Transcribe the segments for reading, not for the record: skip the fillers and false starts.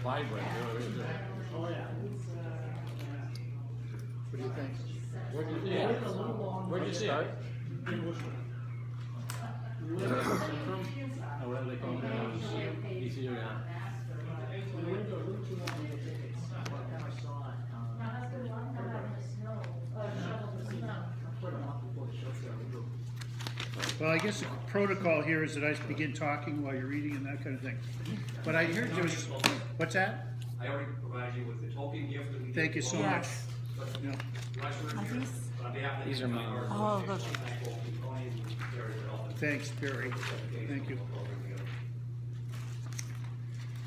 vibrant. Oh, yeah. What do you think? Where'd you start? Where they come from? Easier, yeah. We went to a little too long in the tickets. I saw it. I put them up before the show started. Well, I guess the protocol here is that I begin talking while you're reading and that kind of thing. But I heard there was, what's that? I already provided you with the token gift that we did. Thank you so much. Yes. Yeah. On behalf of the These are mine. Oh, those are- Thanks, Barry. Thank you.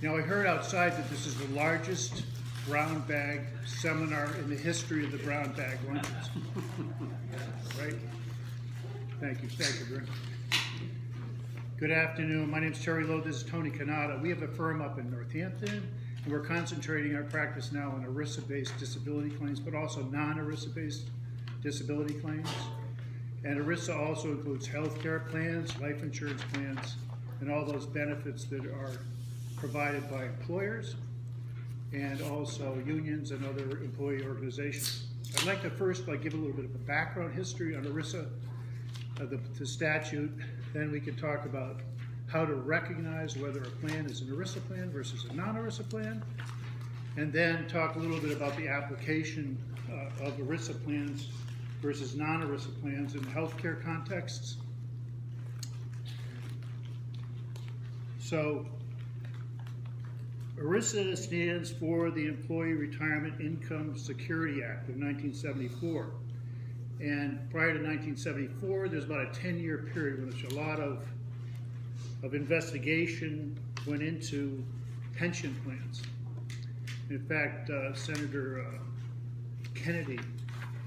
Now, I heard outside that this is the largest brown bag seminar in the history of the brown bag lunches. Right? Thank you, Barry. Good afternoon. My name is Terry Lowe. This is Tony Canada. We have a firm up in Northampton, and we're concentrating our practice now on ERISA-based disability claims, but also non-ERISA-based disability claims. And ERISA also includes health care plans, life insurance plans, and all those benefits that are provided by employers and also unions and other employee organizations. I'd like to first give a little bit of a background history on ERISA, the statute. Then we can talk about how to recognize whether a plan is an ERISA plan versus a non-ERISA plan, and then talk a little bit about the application of ERISA plans versus non-ERISA plans in healthcare contexts. So, ERISA stands for the Employee Retirement Income Security Act of 1974. And prior to 1974, there's about a 10-year period in which a lot of investigation went into pension plans. In fact, Senator Kennedy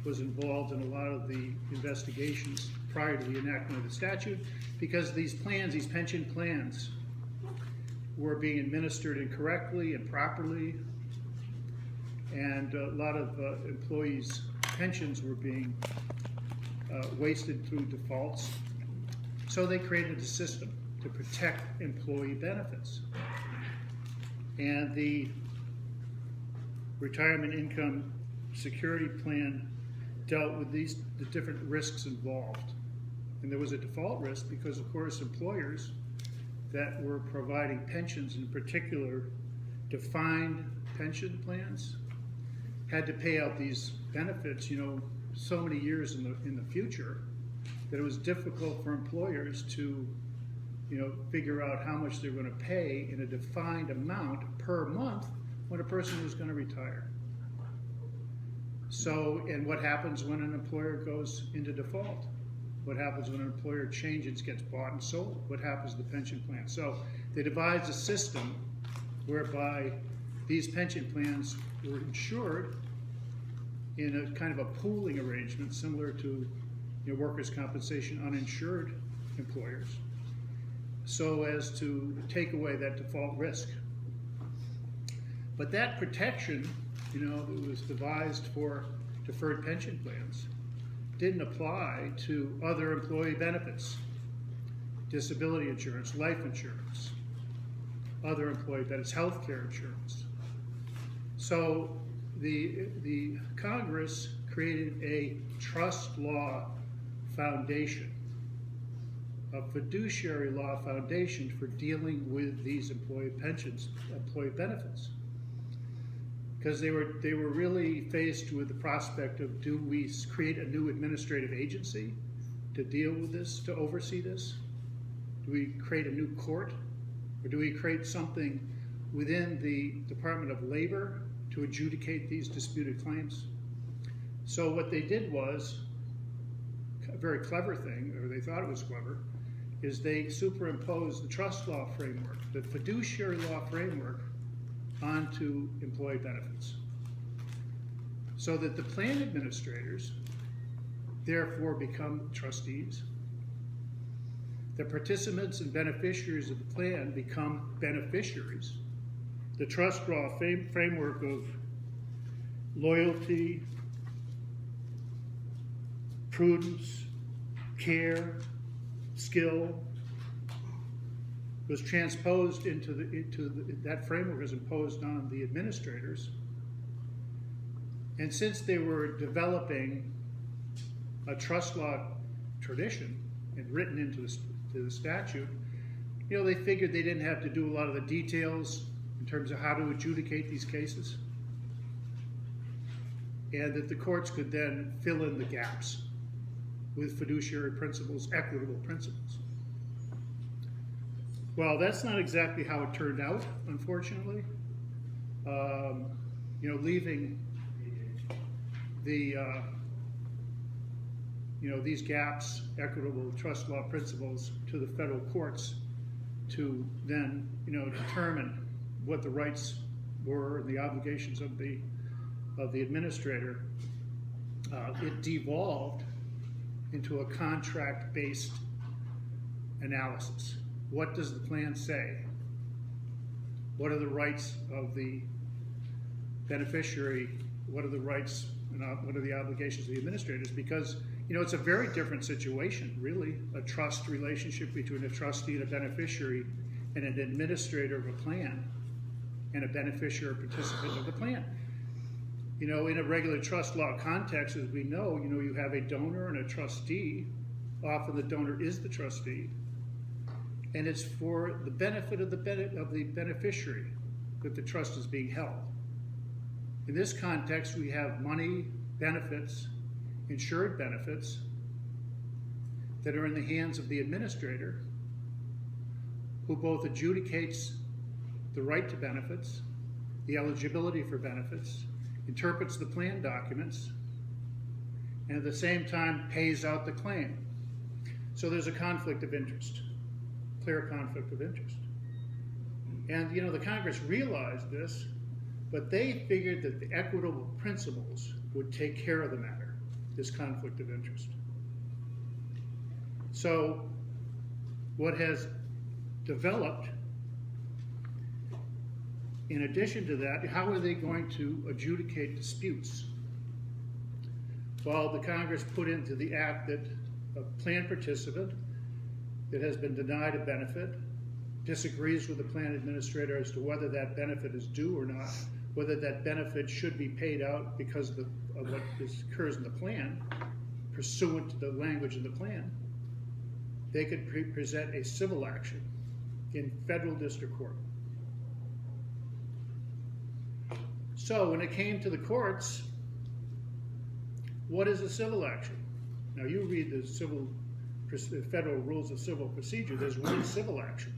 was involved in a lot of the investigations prior to the enactment of the statute, because these plans, these pension plans, were being administered incorrectly and properly, and a lot of employees' pensions were being wasted through defaults. So they created a system to protect employee benefits. And the Retirement Income Security Plan dealt with the different risks involved. And there was a default risk because, of course, employers that were providing pensions, in particular defined pension plans, had to pay out these benefits, so many years in the future, that it was difficult for employers to, figure out how much they're going to pay in a defined amount per month when a person was going to retire. So, and what happens when an employer goes into default? What happens when an employer changes, gets bought and sold? What happens to the pension plan? So they devised a system whereby these pension plans were insured in a kind of a pooling arrangement similar to workers' compensation uninsured employers, so as to take away that default risk. But that protection, that was devised for deferred pension plans didn't apply to other employee benefits, disability insurance, life insurance, other employee benefits, health care insurance. So the Congress created a trust law foundation, a fiduciary law foundation for dealing with these employee pensions, employee benefits. Because they were really faced with the prospect of, do we create a new administrative agency to deal with this, to oversee this? Do we create a new court? Or do we create something within the Department of Labor to adjudicate these disputed claims? So what they did was, a very clever thing, or they thought it was clever, is they superimposed the trust law framework, the fiduciary law framework, onto employee benefits, so that the plan administrators therefore become trustees. The participants and beneficiaries of the plan become beneficiaries. The trust law framework of loyalty, prudence, care, skill, was transposed that framework was imposed on the administrators. And since they were developing a trust law tradition and written into the statute, you know, they figured they didn't have to do a lot of the details in terms of how to adjudicate these cases, and that the courts could then fill in the gaps with fiduciary principles, equitable principles. Well, that's not exactly how it turned out, unfortunately. You know, leaving the you know, these gaps, equitable trust law principles, to the federal courts to then, you know, determine what the rights were and the obligations of the administrator. It devolved into a contract-based analysis. What does the plan say? What are the rights of the beneficiary? What are the rights and what are the obligations of the administrators? Because, you know, it's a very different situation, really, a trust relationship between a trustee and a beneficiary and an administrator of a plan and a beneficiary or participant of the plan. You know, in a regular trust law context, as we know, you know, you have a donor and a trustee. Often the donor is the trustee, and it's for the benefit of the beneficiary that the trust is being held. In this context, we have money, benefits, insured benefits that are in the hands of the administrator, who both adjudicates the right to benefits, the eligibility for benefits, interprets the plan documents, and at the same time pays out the claim. So there's a conflict of interest, clear conflict of interest. And, you know, the Congress realized this, but they figured that the equitable principles would take care of the matter, this conflict of interest. So what has developed, in addition to that, how are they going to adjudicate disputes? Well, the Congress put into the act that a plan participant that has been denied a benefit disagrees with the plan administrator as to whether that benefit is due or not, whether that benefit should be paid out because of what occurs in the plan, pursuant to the language of the plan, they could present a civil action in federal district court. So when it came to the courts, what is a civil action? Now you read the federal rules of civil procedure, there's one civil action.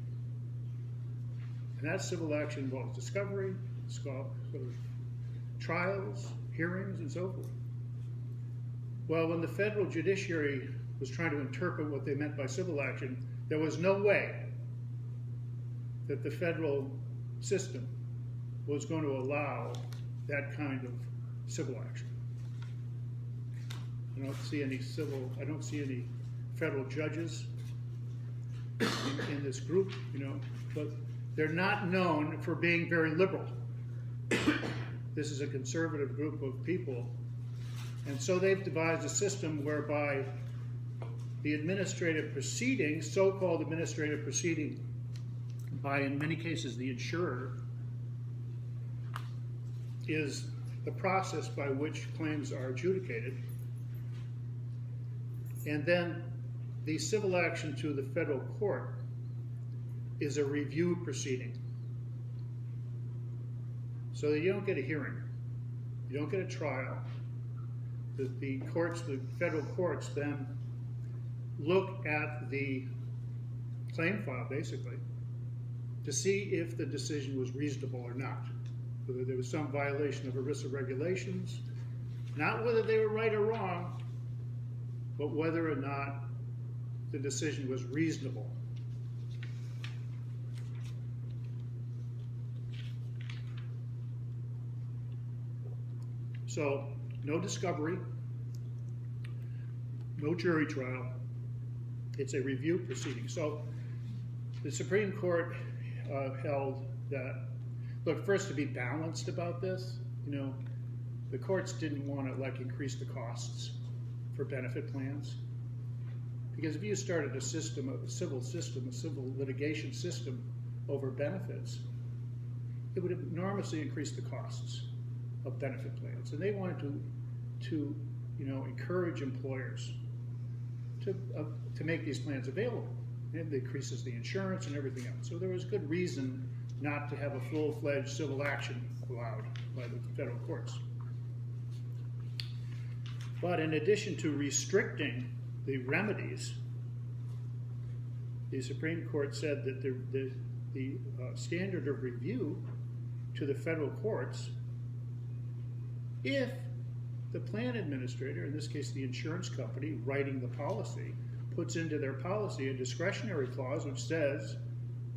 And that civil action involves discovery, trials, hearings, and so forth. Well, when the federal judiciary was trying to interpret what they meant by civil action, there was no way that the federal system was going to allow that kind of civil action. I don't see any federal judges in this group, you know, but they're not known for being very liberal. This is a conservative group of people, and so they've devised a system whereby the administrative proceeding, so-called administrative proceeding, by in many cases the insurer, is the process by which claims are adjudicated. And then the civil action to the federal court is a review proceeding. So that you don't get a hearing, you don't get a trial. The federal courts then look at the claim file, basically, to see if the decision was reasonable or not. Whether there was some violation of ERISA regulations, not whether they were right or wrong, but whether or not the decision was reasonable. So, no discovery, no jury trial, it's a review proceeding. So, the Supreme Court held that, look, first, to be balanced about this, you know, the courts didn't want to increase the costs for benefit plans, Because if you started a system, a civil litigation system over benefits, it would enormously increase the costs of benefit plans. And they wanted to encourage employers to make these plans available. And it increases the insurance and everything else. So there was good reason not to have a full-fledged civil action allowed by the federal courts. But in addition to restricting the remedies, the Supreme Court said that the standard of review to the federal courts, if the plan administrator, in this case the insurance company writing the policy, puts into their policy a discretionary clause which says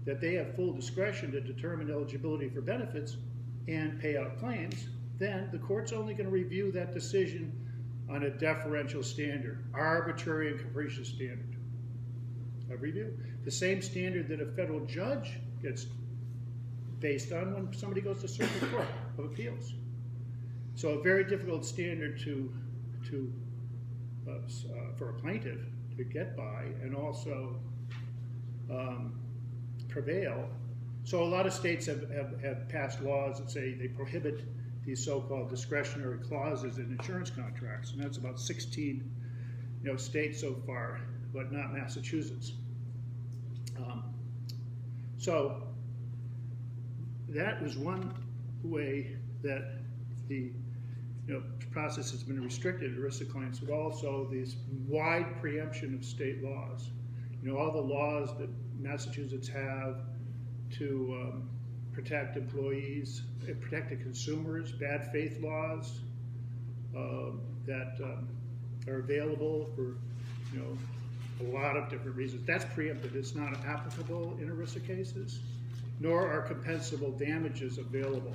that they have full discretion to determine eligibility for benefits and pay out claims, then the court's only going to review that decision on a deferential standard, arbitrary and capricious standard of review. The same standard that a federal judge gets based on when somebody goes to circuit court of appeals. So a very difficult standard for a plaintiff to get by and also prevail. So a lot of states have passed laws that say they prohibit these so-called discretionary clauses in insurance contracts, and that's about 16 states so far, but not Massachusetts. So that was one way that the process has been restricted to ERISA claims, but also this wide preemption of state laws. All the laws that Massachusetts have to protect employees, protect the consumers, bad faith laws that are available for a lot of different reasons. That's preempted. It's not applicable in ERISA cases, nor are compensable damages available.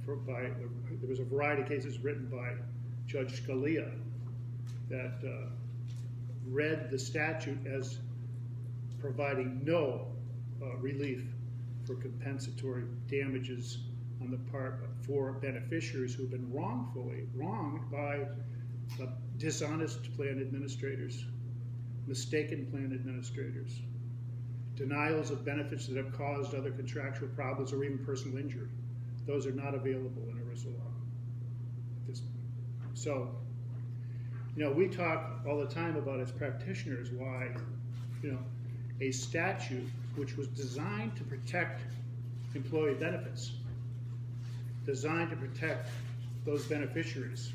There was a variety of cases written by Judge Scalia that read the statute as providing no relief for compensatory damages on the part for beneficiaries who have been wrongfully wronged by dishonest plan administrators, mistaken plan administrators, denials of benefits that have caused other contractual problems or even personal injury. Those are not available in ERISA law at this point. So, we talk all the time about as practitioners why, a statute which was designed to protect employee benefits, designed to protect those beneficiaries,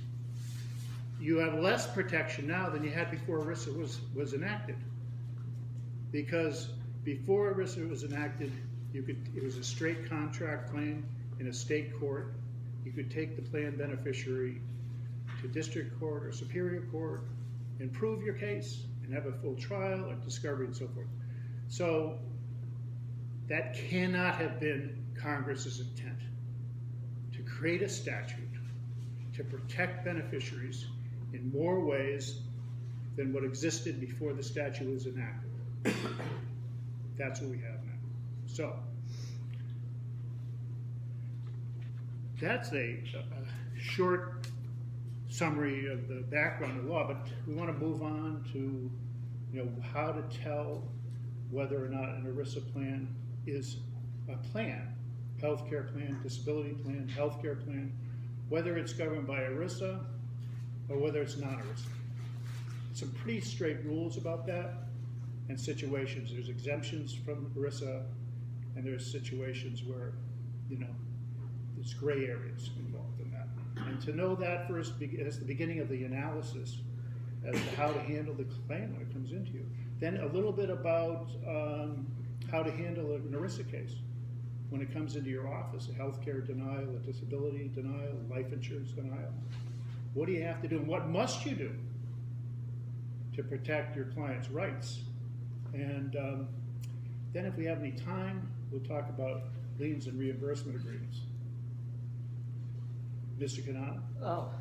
you have less protection now than you had before ERISA was enacted. Because before ERISA was enacted, it was a straight contract claim in a state court. You could take the plan beneficiary to district court or superior court and prove your case and have a full trial and discovery and so forth. So that cannot have been Congress's intent, to create a statute to protect beneficiaries in more ways than what existed before the statute was enacted. That's what we have now. So that's a short summary of the background of the law, but we want to move on to how to tell whether or not an ERISA plan is a plan, healthcare plan, disability plan, healthcare plan, whether it's governed by ERISA or whether it's not ERISA. Some pretty straight rules about that and situations. There's exemptions from ERISA, and there's situations where there's gray areas involved in that. And to know that first is the beginning of the analysis as to how to handle the claim when it comes into you. Then a little bit about how to handle an ERISA case when it comes into your office, a healthcare denial, a disability denial, a life insurance denial. What do you have to do, and what must you do to protect your client's rights? And then if we have any time, we'll talk about liens and reimbursement agreements. Mr. Kanata? Oh,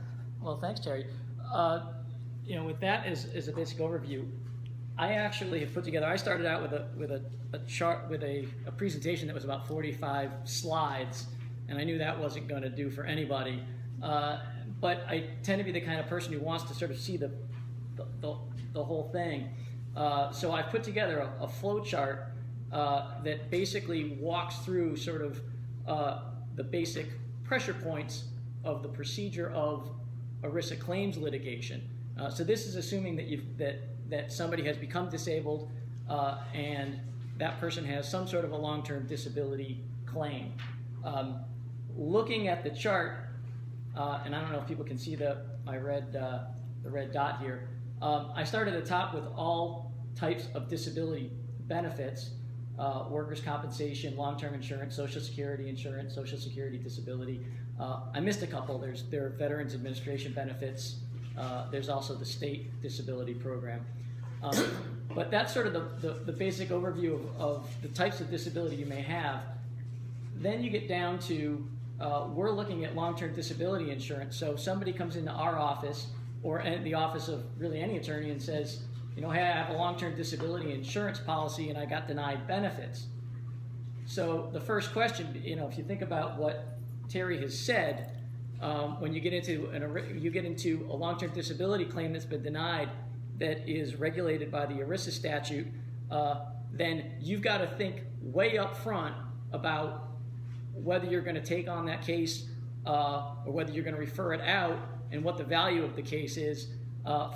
well, thanks, Terry. With that as a basic overview, I actually have put together. I started out with a chart with a presentation that was about 45 slides, and I knew that wasn't going to do for anybody. But I tend to be the kind of person who wants to sort of see the the whole thing. So I've put together a flow chart that basically walks through sort of the basic pressure points of the procedure of ERISA claims litigation. So this is assuming that somebody has become disabled and that person has some sort of a long-term disability claim. Looking at the chart, and I don't know if people can see the red dot here. I start at the top with all types of disability benefits, workers' compensation, long-term insurance, Social Security insurance, Social Security disability. I missed a couple. There are Veterans Administration benefits. There's also the state disability program. But that's sort of the basic overview of the types of disability you may have. Then you get down to, we're looking at long-term disability insurance. So somebody comes into our office or in the office of really any attorney and says, hey, I have a long-term disability insurance policy and I got denied benefits. So the first question, if you think about what Terry has said, when you get into a long-term disability claim that's been denied that is regulated by the ERISA statute, then you've got to think way up front about whether you're going to take on that case or whether you're going to refer it out and what the value of the case is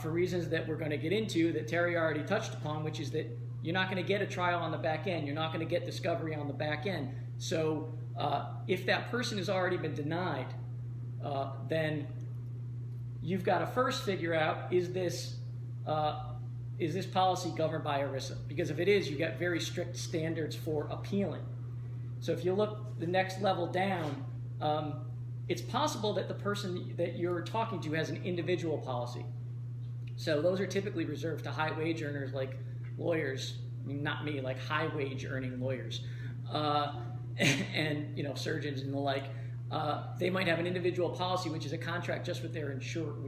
for reasons that we're going to get into that Terry already touched upon, which is that you're not going to get a trial on the back end. You're not going to get discovery on the back end. So if that person has already been denied, then you've got to first figure out, is this policy governed by ERISA? Because if it is, you get very strict standards for appealing. So if you look the next level down, it's possible that the person that you're talking to has an individual policy. So those are typically reserved to high wage earners like lawyers, not me, like high wage earning lawyers, and surgeons and the like. They might have an individual policy, which is a contract just with their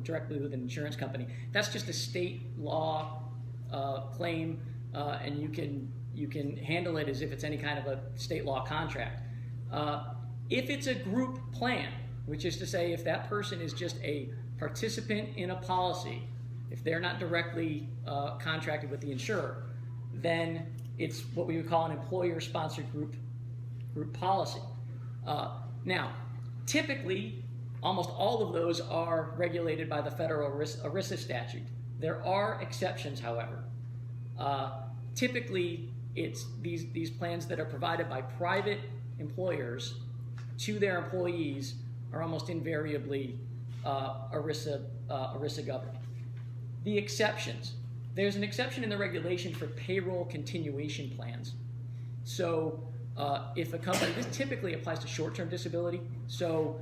directly with an insurance company. That's just a state law claim, and you can handle it as if it's any kind of a state law contract. If it's a group plan, which is to say if that person is just a participant in a policy, if they're not directly contracted with the insurer, then it's what we would call an employer-sponsored group policy. Now, typically, almost all of those are regulated by the federal ERISA statute. There are exceptions, however. Typically, it's these plans that are provided by private employers to their employees are almost invariably ERISA governed. The exceptions. There's an exception in the regulation for payroll continuation plans. So if a company, this typically applies to short-term disability. So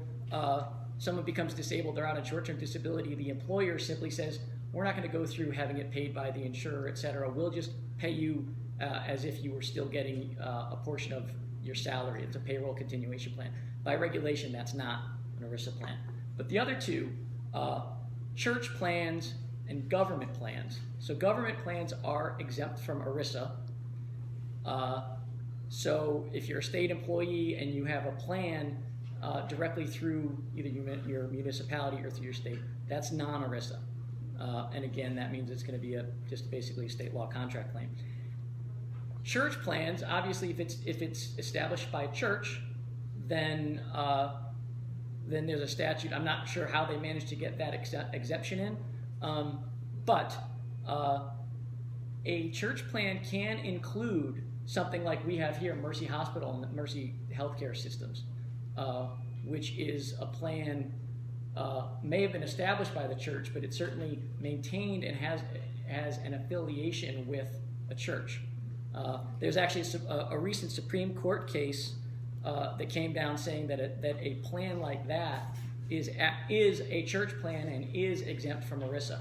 someone becomes disabled, they're out on short-term disability, the employer simply says, we're not going to go through having it paid by the insurer, et cetera. We'll just pay you as if you were still getting a portion of your salary. It's a payroll continuation plan. By regulation, that's not an ERISA plan. But the other two, church plans and government plans. So government plans are exempt from ERISA. So if you're a state employee and you have a plan directly through either your municipality or through your state, that's non-ERISA. And again, that means it's going to be just basically a state law contract claim. Church plans, obviously, if it's established by a church, then there's a statute. I'm not sure how they managed to get that exception in, but a church plan can include something like we have here, Mercy Hospital and Mercy Healthcare Systems, which is a plan may have been established by the church, but it's certainly maintained and has an affiliation with a church. There's actually a recent Supreme Court case that came down saying that a plan like that is a church plan and is exempt from ERISA.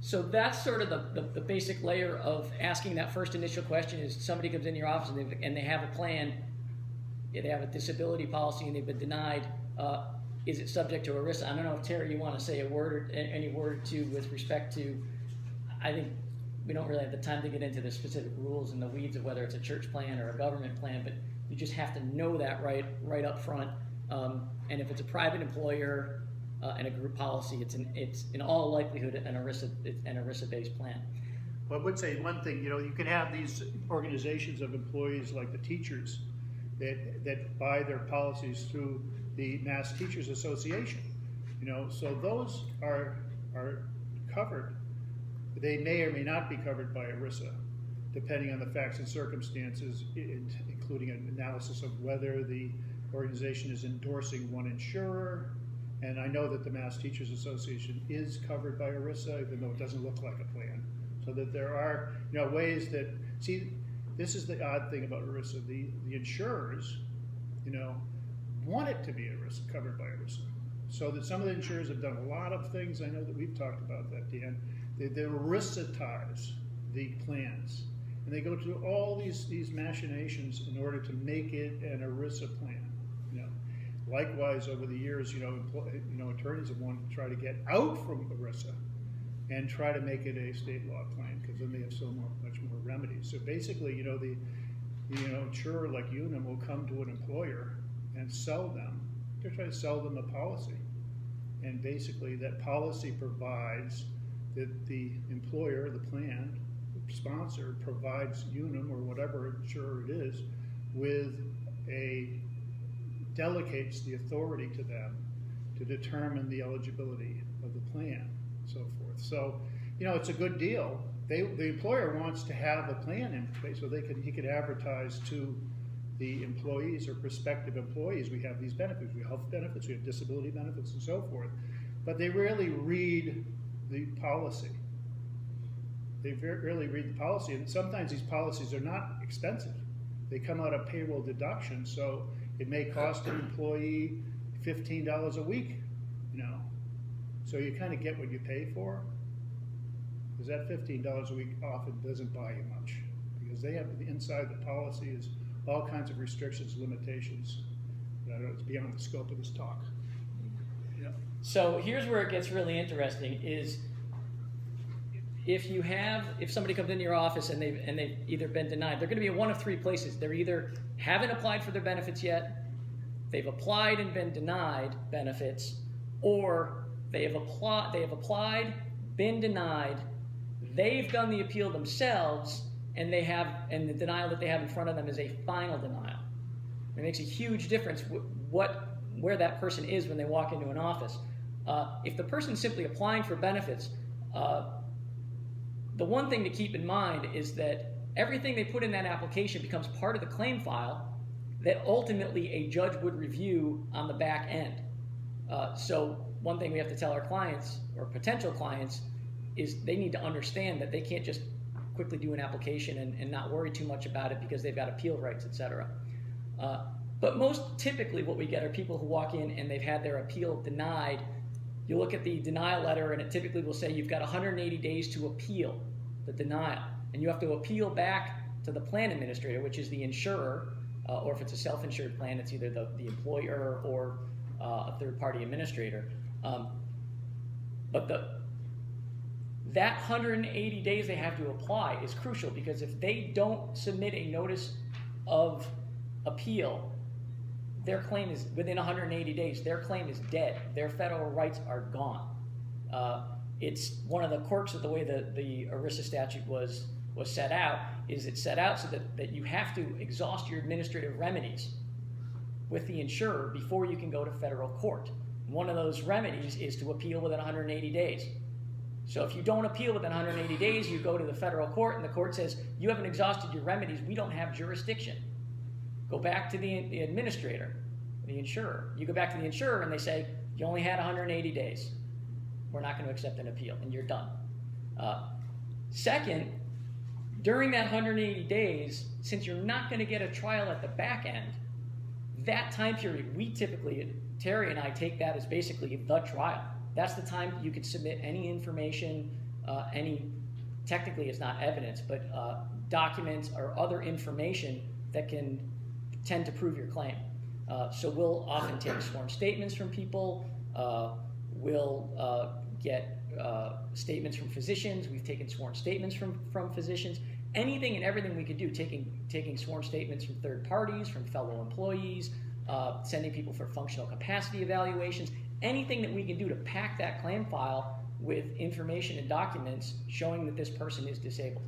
So that's sort of the basic layer of asking that first initial question is somebody comes in your office and they have a plan, they have a disability policy and they've been denied, is it subject to ERISA? I don't know if Terry, you want to say any word or two with respect to, I think we don't really have the time to get into the specific rules and the weeds of whether it's a church plan or a government plan, but you just have to know that right up front. And if it's a private employer, and a group policy, it's in all likelihood an ERISA-based plan. Well, I would say one thing, you can have these organizations of employees like the teachers that buy their policies through the Mass Teachers Association, so those are covered. They may or may not be covered by ERISA, depending on the facts and circumstances, including an analysis of whether the organization is endorsing one insurer. And I know that the Mass Teachers Association is covered by ERISA, even though it doesn't look like a plan. So that there are, ways that, see, this is the odd thing about ERISA. The insurers, want it to be ERISA, covered by ERISA. So that some of the insurers have done a lot of things. I know that we've talked about that, Dan. They ERISA-tize the plans. And they go through all these machinations in order to make it an ERISA plan. Likewise, over the years, attorneys have wanted to try to get out from ERISA and try to make it a state law plan, because then they have much more remedies. So basically, the insurer like Unum will come to an employer and sell them. They're trying to sell them a policy, and basically that policy provides that the employer, the plan sponsor, provides Unum or whatever insurer it is with delegates the authority to them to determine the eligibility of the plan, so forth. So, it's a good deal. The employer wants to have a plan in place so he could advertise to the employees or prospective employees. We have these benefits. We have health benefits, we have disability benefits, and so forth. But they rarely read the policy. They rarely read the policy, and sometimes these policies are not expensive. They come out of payroll deduction, so it may cost an employee $15 a week, So you kind of get what you pay for, because that $15 a week often doesn't buy you much, because they have inside the policy is all kinds of restrictions, limitations. It's beyond the scope of this talk. Yeah. So here's where it gets really interesting: is if somebody comes into your office and they've either been denied, they're going to be in one of three places. They're either haven't applied for their benefits yet, they've applied and been denied benefits, or they have applied, been denied, they've done the appeal themselves, and the denial that they have in front of them is a final denial. It makes a huge difference where that person is when they walk into an office. If the person's simply applying for benefits, the one thing to keep in mind is that everything they put in that application becomes part of the claim file that ultimately a judge would review on the back end. So one thing we have to tell our clients or potential clients is they need to understand that they can't just quickly do an application and not worry too much about it because they've got appeal rights, etc. But most typically what we get are people who walk in and they've had their appeal denied. You look at the denial letter and it typically will say you've got 180 days to appeal the denial. And you have to appeal back to the plan administrator, which is the insurer, or if it's a self-insured plan, it's either the employer or a third-party administrator. But that 180 days they have to apply is crucial, because if they don't submit a notice of appeal, their claim is within 180 days. Their claim is dead. Their federal rights are gone. It's one of the quirks of the way the ERISA statute was set out. Is it set out so that you have to exhaust your administrative remedies with the insurer before you can go to federal court. One of those remedies is to appeal within 180 days. So if you don't appeal within 180 days, you go to the federal court and the court says, you haven't exhausted your remedies, we don't have jurisdiction. Go back to the administrator, the insurer. You go back to the insurer and they say, you only had 180 days. We're not going to accept an appeal, and you're done. Second, during that 180 days, since you're not going to get a trial at the back end, that time period, we typically, Terry and I take that as basically the trial. That's the time you can submit any information, technically it's not evidence, but documents or other information that can tend to prove your claim. So we'll often take sworn statements from people. We'll get statements from physicians. We've taken sworn statements from physicians. Anything and everything we could do, taking sworn statements from third parties, from fellow employees, sending people for functional capacity evaluations, anything that we can do to pack that claim file with information and documents showing that this person is disabled.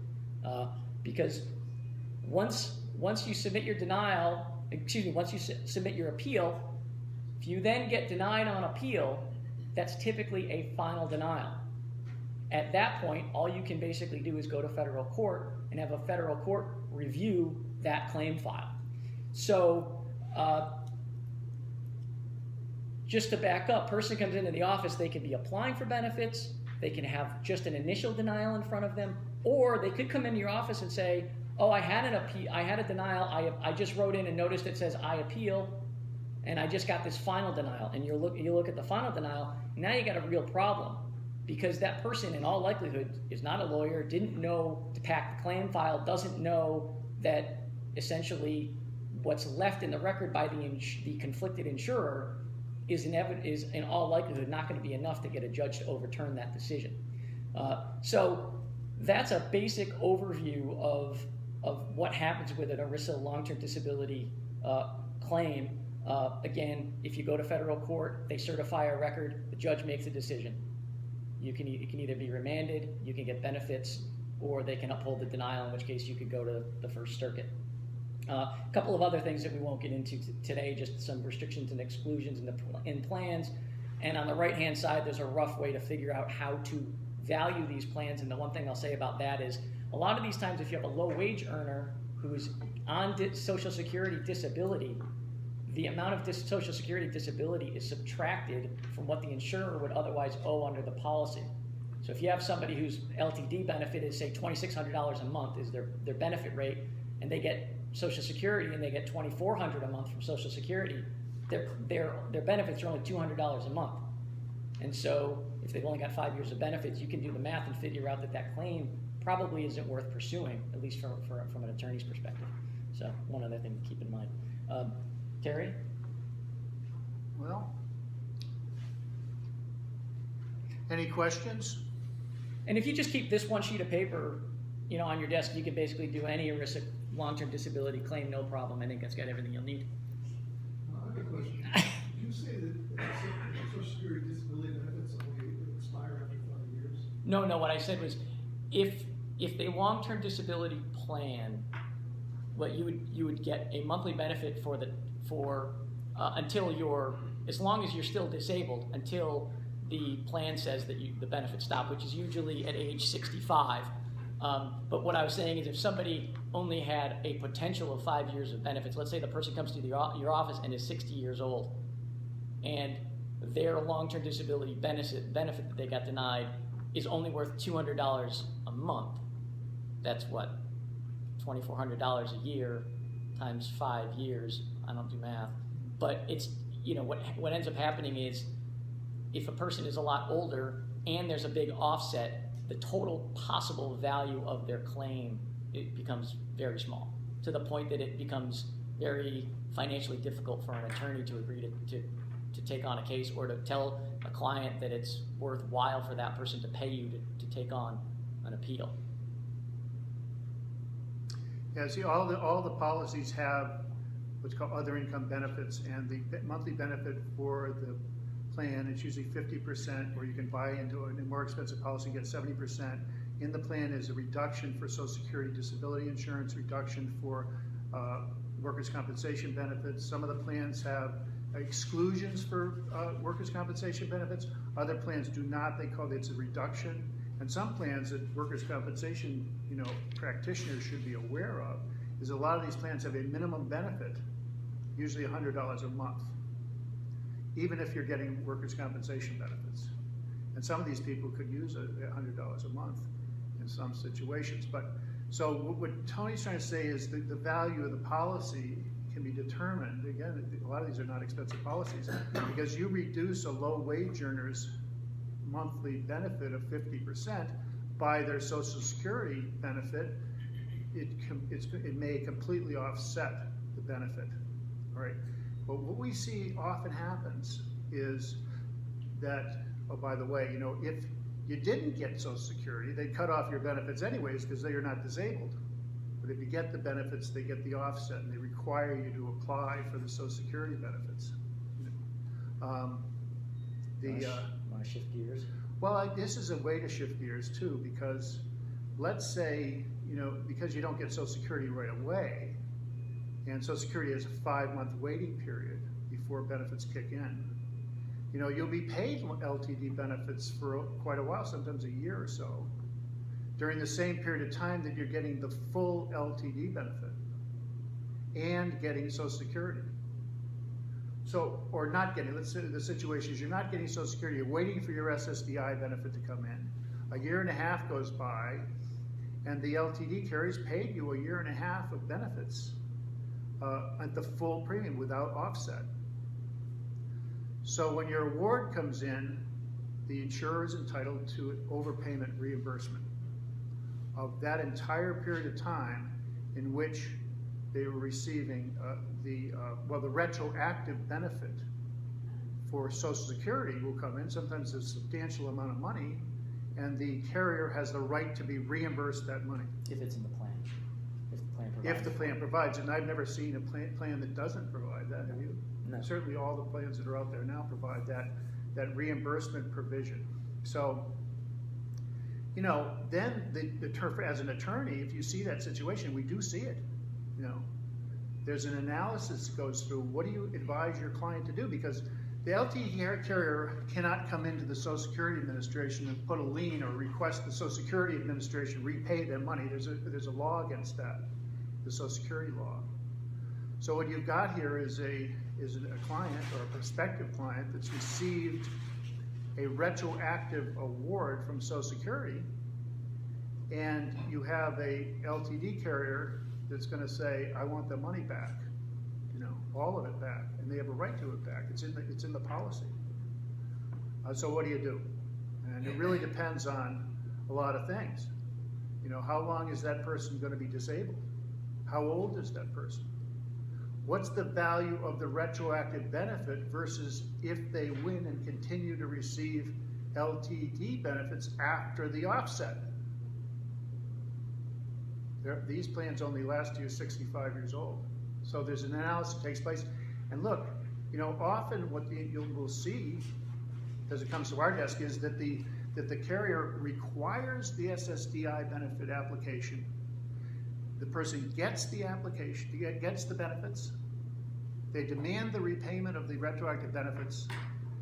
Because once you submit your denial, once you submit your appeal, if you then get denied on appeal, that's typically a final denial. At that point, all you can basically do is go to federal court and have a federal court review that claim file. So just to back up, person comes into the office, they could be applying for benefits, they can have just an initial denial in front of them, or they could come into your office and say, oh, I had a denial, I just wrote in a notice that says I appeal, and I just got this final denial. And you look at the final denial, now you got a real problem, because that person in all likelihood is not a lawyer, didn't know to pack the claim file, doesn't know that essentially what's left in the record by the conflicted insurer is in all likelihood not going to be enough to get a judge to overturn that decision. So that's a basic overview of what happens with an ERISA long-term disability claim. Again, if you go to federal court, they certify a record, the judge makes a decision. It can either be remanded, you can get benefits, or they can uphold the denial, in which case you could go to the First Circuit. A couple of other things that we won't get into today, just some restrictions and exclusions in plans. And on the right-hand side, there's a rough way to figure out how to value these plans. And the one thing I'll say about that is, a lot of these times, if you have a low-wage earner who's on Social Security disability, the amount of Social Security disability is subtracted from what the insurer would otherwise owe under the policy. So if you have somebody whose LTD benefit is, say, $2,600 a month is their benefit rate, and they get Social Security and they get $2,400 a month from Social Security, their benefits are only $200 a month. And so if they've only got 5 years of benefits, you can do the math and figure out that claim probably isn't worth pursuing, at least from an attorney's perspective. So one other thing to keep in mind. Terry? Well, any questions? And if you just keep this one sheet of paper, on your desk, you can basically do any ERISA long-term disability claim, no problem. I think that's got everything you'll need. I have a question. You say that Social Security disability benefits only expire after 5 years? No. What I said was, if a long-term disability plan, you would get a monthly benefit until as long as you're still disabled, until the plan says that the benefits stop, which is usually at age 65. But what I was saying is, if somebody only had a potential of 5 years of benefits, let's say the person comes to your office and is 60 years old, and their long-term disability benefit that they got denied is only worth $200 a month. That's what, $2,400 a year times 5 years. I don't do math, but it's what ends up happening is, if a person is a lot older and there's a big offset, the total possible value of their claim, it becomes very small, to the point that it becomes very financially difficult for an attorney to agree to take on a case, or to tell a client that it's worthwhile for that person to pay you to take on an appeal. Yeah, see, all the policies have what's called other income benefits, and the monthly benefit for the plan is usually 50%, or you can buy into a more expensive policy and get 70%. In the plan is a reduction for Social Security disability insurance, reduction for workers' compensation benefits. Some of the plans have exclusions for workers' compensation benefits. Other plans do not. They call it a reduction. And some plans that workers' compensation practitioners should be aware of is a lot of these plans have a minimum benefit, usually $100 a month, even if you're getting workers' compensation benefits. And some of these people could use $100 a month in some situations. But so what Tony's trying to say is that the value of the policy can be determined. Again, a lot of these are not expensive policies, because you reduce a low wage earner's monthly benefit of 50% by their Social Security benefit, it may completely offset the benefit. All right. But what we see often happens is that, oh, by the way, if you didn't get Social Security, they'd cut off your benefits anyways because you're not disabled. But if you get the benefits, they get the offset, and they require you to apply for the Social Security benefits. Want to shift gears? Well, this is a way to shift gears too, because let's say, because you don't get Social Security right away, and Social Security has a 5-month waiting period before benefits kick in. You'll be paid LTD benefits for quite a while, sometimes a year or so, during the same period of time that you're getting the full LTD benefit and getting Social Security. So, or not getting, let's say the situation is you're not getting Social Security, you're waiting for your SSDI benefit to come in. A year and a half goes by, and the LTD carrier's paid you a year and a half of benefits at the full premium without offset. So when your award comes in, the insurer is entitled to an overpayment reimbursement of that entire period of time in which they were receiving the retroactive benefit for Social Security will come in, sometimes a substantial amount of money, and the carrier has the right to be reimbursed that money. If it's in the plan. If the plan provides. If the plan provides, and I've never seen a plan that doesn't provide that, have you? No. Certainly all the plans that are out there now provide that reimbursement provision. So, then the term, as an attorney, if you see that situation, we do see it, there's an analysis that goes through, what do you advise your client to do? Because the LTD carrier cannot come into the Social Security Administration and put a lien or request the Social Security Administration repay them money. There's a law against that, the Social Security law. So what you've got here is a client or a prospective client that's received a retroactive award from Social Security, and you have a LTD carrier that's going to say, I want the money back, all of it back, and they have a right to it back. It's in the policy. So what do you do? And it really depends on a lot of things. How long is that person going to be disabled? How old is that person? What's the value of the retroactive benefit versus if they win and continue to receive LTD benefits after the offset? These plans only last you 65 years old. So there's an analysis that takes place. And look, often what you'll see as it comes to our desk is that the carrier requires the SSDI benefit application. The person gets the application, gets the benefits, they demand the repayment of the retroactive benefits,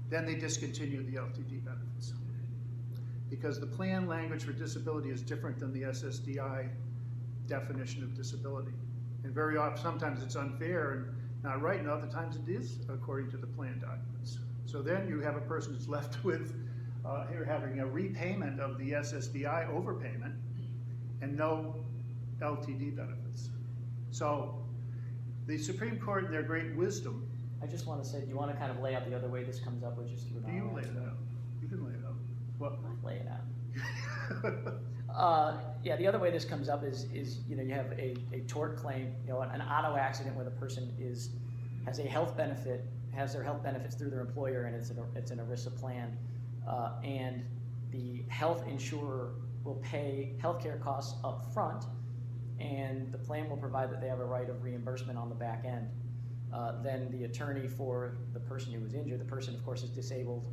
then they discontinue the LTD benefits. Because the plan language for disability is different than the SSDI definition of disability. And very often, sometimes it's unfair and not right, and other times it is according to the plan documents. So then you have a person who's left with having a repayment of the SSDI overpayment and no LTD benefits. So the Supreme Court, in their great wisdom. I just want to say, do you want to kind of lay out the other way this comes up, or just through Do you lay it out? You can lay it out. What? Lay it out. Yeah, the other way this comes up is you have a tort claim, an auto accident where the person has a health benefit, has their health benefits through their employer, and it's an ERISA plan, and the health insurer will pay healthcare costs up front, and the plan will provide that they have a right of reimbursement on the back end. Then the attorney for the person who was injured, the person of course is disabled,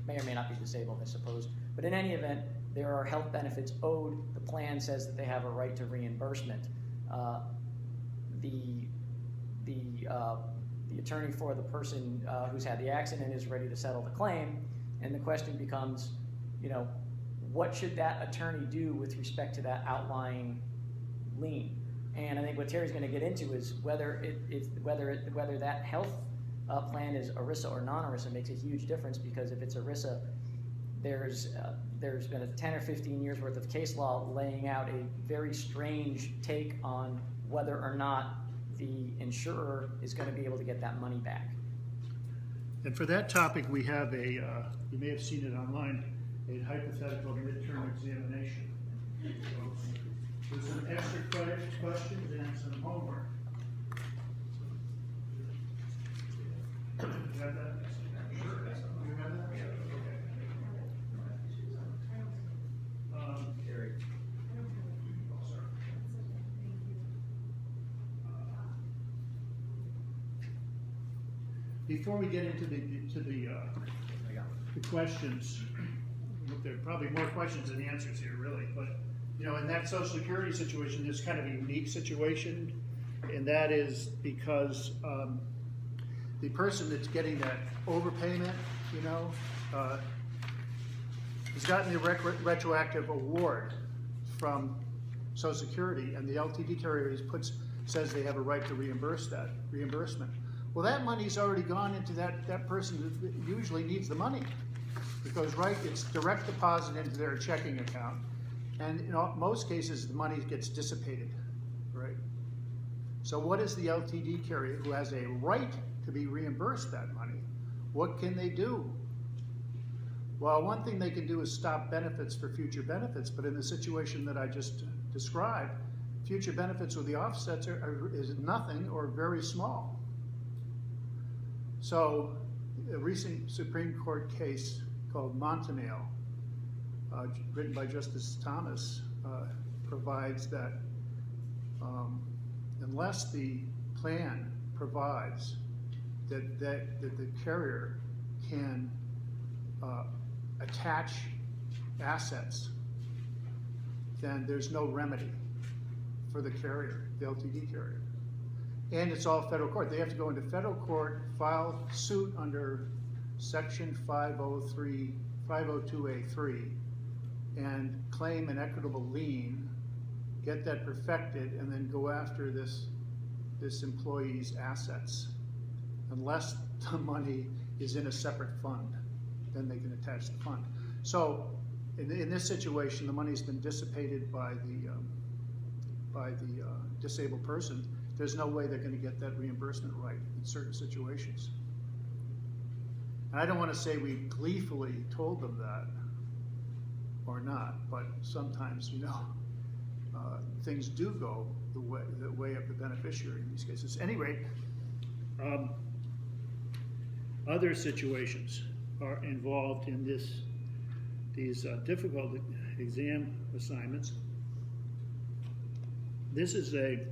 may or may not be disabled, I suppose, but in any event, there are health benefits owed. The plan says that they have a right to reimbursement. The attorney for the person who's had the accident is ready to settle the claim, and the question becomes, what should that attorney do with respect to that outlying lien? And I think what Terry's going to get into is whether that health plan is ERISA or non-ERISA makes a huge difference, because if it's ERISA, there's been a 10 or 15 years worth of case law laying out a very strange take on whether or not the insurer is going to be able to get that money back. And for that topic, we have you may have seen it online, a hypothetical midterm examination. There's some extra credit questions and some homework. You have that? Sure. You have that? Okay. Gary. Before we get into the the questions. There are probably more questions than answers here, really, but, you know, in that Social Security situation, there's kind of a unique situation, and that is because the person that's getting that overpayment, you know, has gotten the retroactive award from Social Security, and the LTD carrier says they have a right to reimbursement. Well, that money's already gone into that person that usually needs the money. Because, right, it's direct deposit into their checking account, and in most cases, the money gets dissipated, right? So what is the LTD carrier who has a right to be reimbursed that money? What can they do? Well, one thing they can do is stop benefits for future benefits, but in the situation that I just described, future benefits with the offsets is nothing or very small. So a recent Supreme Court case called Montanale, written by Justice Thomas, provides that unless the plan provides that the carrier can attach assets, then there's no remedy for the carrier, the LTD carrier. And it's all federal court. They have to go into federal court, file suit under Section 502A3, and claim an equitable lien, get that perfected, and then go after this employee's assets. Unless the money is in a separate fund, then they can attach the fund. So in this situation, the money's been dissipated by the disabled person. There's no way they're going to get that reimbursement right in certain situations. And I don't want to say we gleefully told them that or not, but sometimes, you know, things do go the way of the beneficiary in these cases. At any rate, other situations are involved in these difficult exam assignments. This is a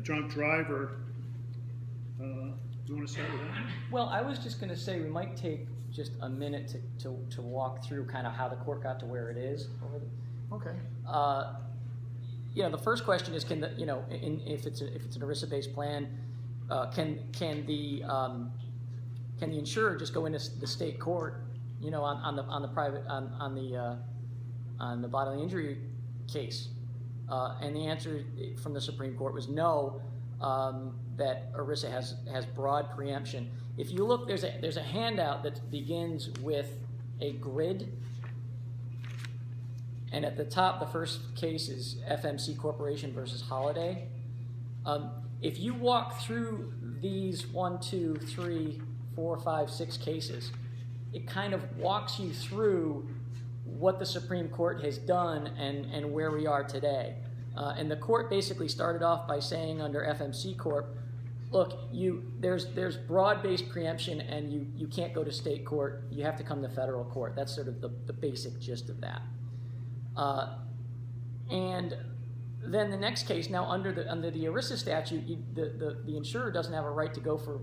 drunk driver. You want to start with that? Well, I was just going to say we might take just a minute to walk through kind of how the court got to where it is. Okay. You know, the first question is, can the, you know, if it's an ERISA-based plan, can the insurer just go into the state court, you know, on the bodily injury case? And the answer from the Supreme Court was no. That ERISA has broad preemption. If you look, there's a handout that begins with a grid, and at the top, the first case is FMC Corporation versus Holiday. If you walk through these 1, 2, 3, 4, 5, 6 cases, it kind of walks you through what the Supreme Court has done and where we are today. And the court basically started off by saying under FMC Corp, look, there's broad-based preemption, and you can't go to state court. You have to come to federal court. That's sort of the basic gist of that. And then the next case, now under the ERISA statute, the insurer doesn't have a right to go for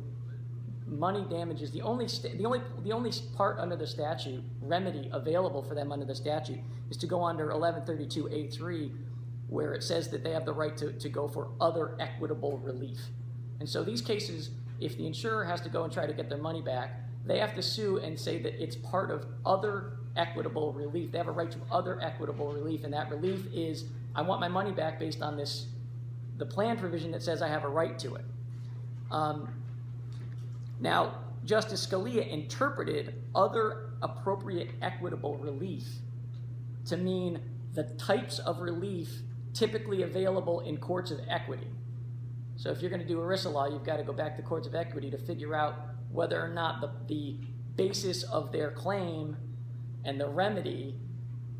money damages. The only part under the statute, remedy available for them under the statute, is to go under 1132A3, where it says that they have the right to go for other equitable relief. And so these cases, if the insurer has to go and try to get their money back, they have to sue and say that it's part of other equitable relief. They have a right to other equitable relief, and that relief is, I want my money back based on the plan provision that says I have a right to it. Now, Justice Scalia interpreted other appropriate equitable relief to mean the types of relief typically available in courts of equity. So if you're going to do ERISA law, you've got to go back to courts of equity to figure out whether or not the basis of their claim and the remedy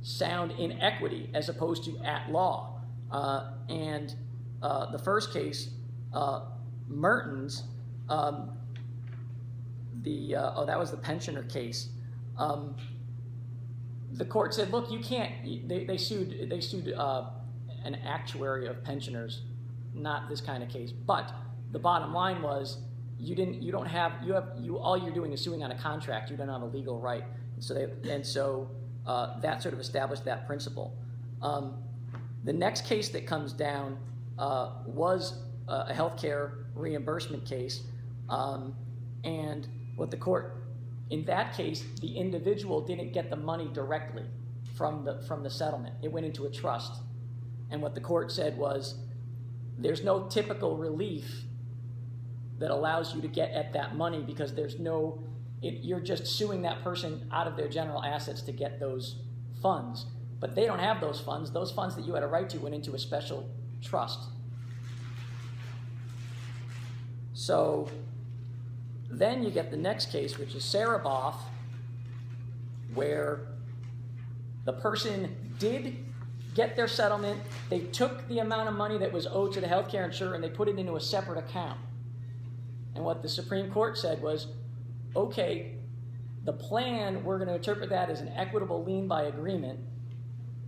sound in equity as opposed to at law. The first case, Mertens, that was the pensioner case. The court said, look, you can't. They sued an actuary of pensioners, not this kind of case. But the bottom line was, all you're doing is suing on a contract. You don't have a legal right. So that sort of established that principle. The next case that comes down was a healthcare reimbursement case, and what the court, in that case, the individual didn't get the money directly from the settlement. It went into a trust, and what the court said was, there's no typical relief that allows you to get at that money because you're just suing that person out of their general assets to get those funds. But they don't have those funds. Those funds that you had a right to went into a special trust. So then you get the next case, which is Saraboff, where the person did get their settlement. They took the amount of money that was owed to the healthcare insurer and they put it into a separate account. And what the Supreme Court said was, okay, the plan, we're going to interpret that as an equitable lien by agreement,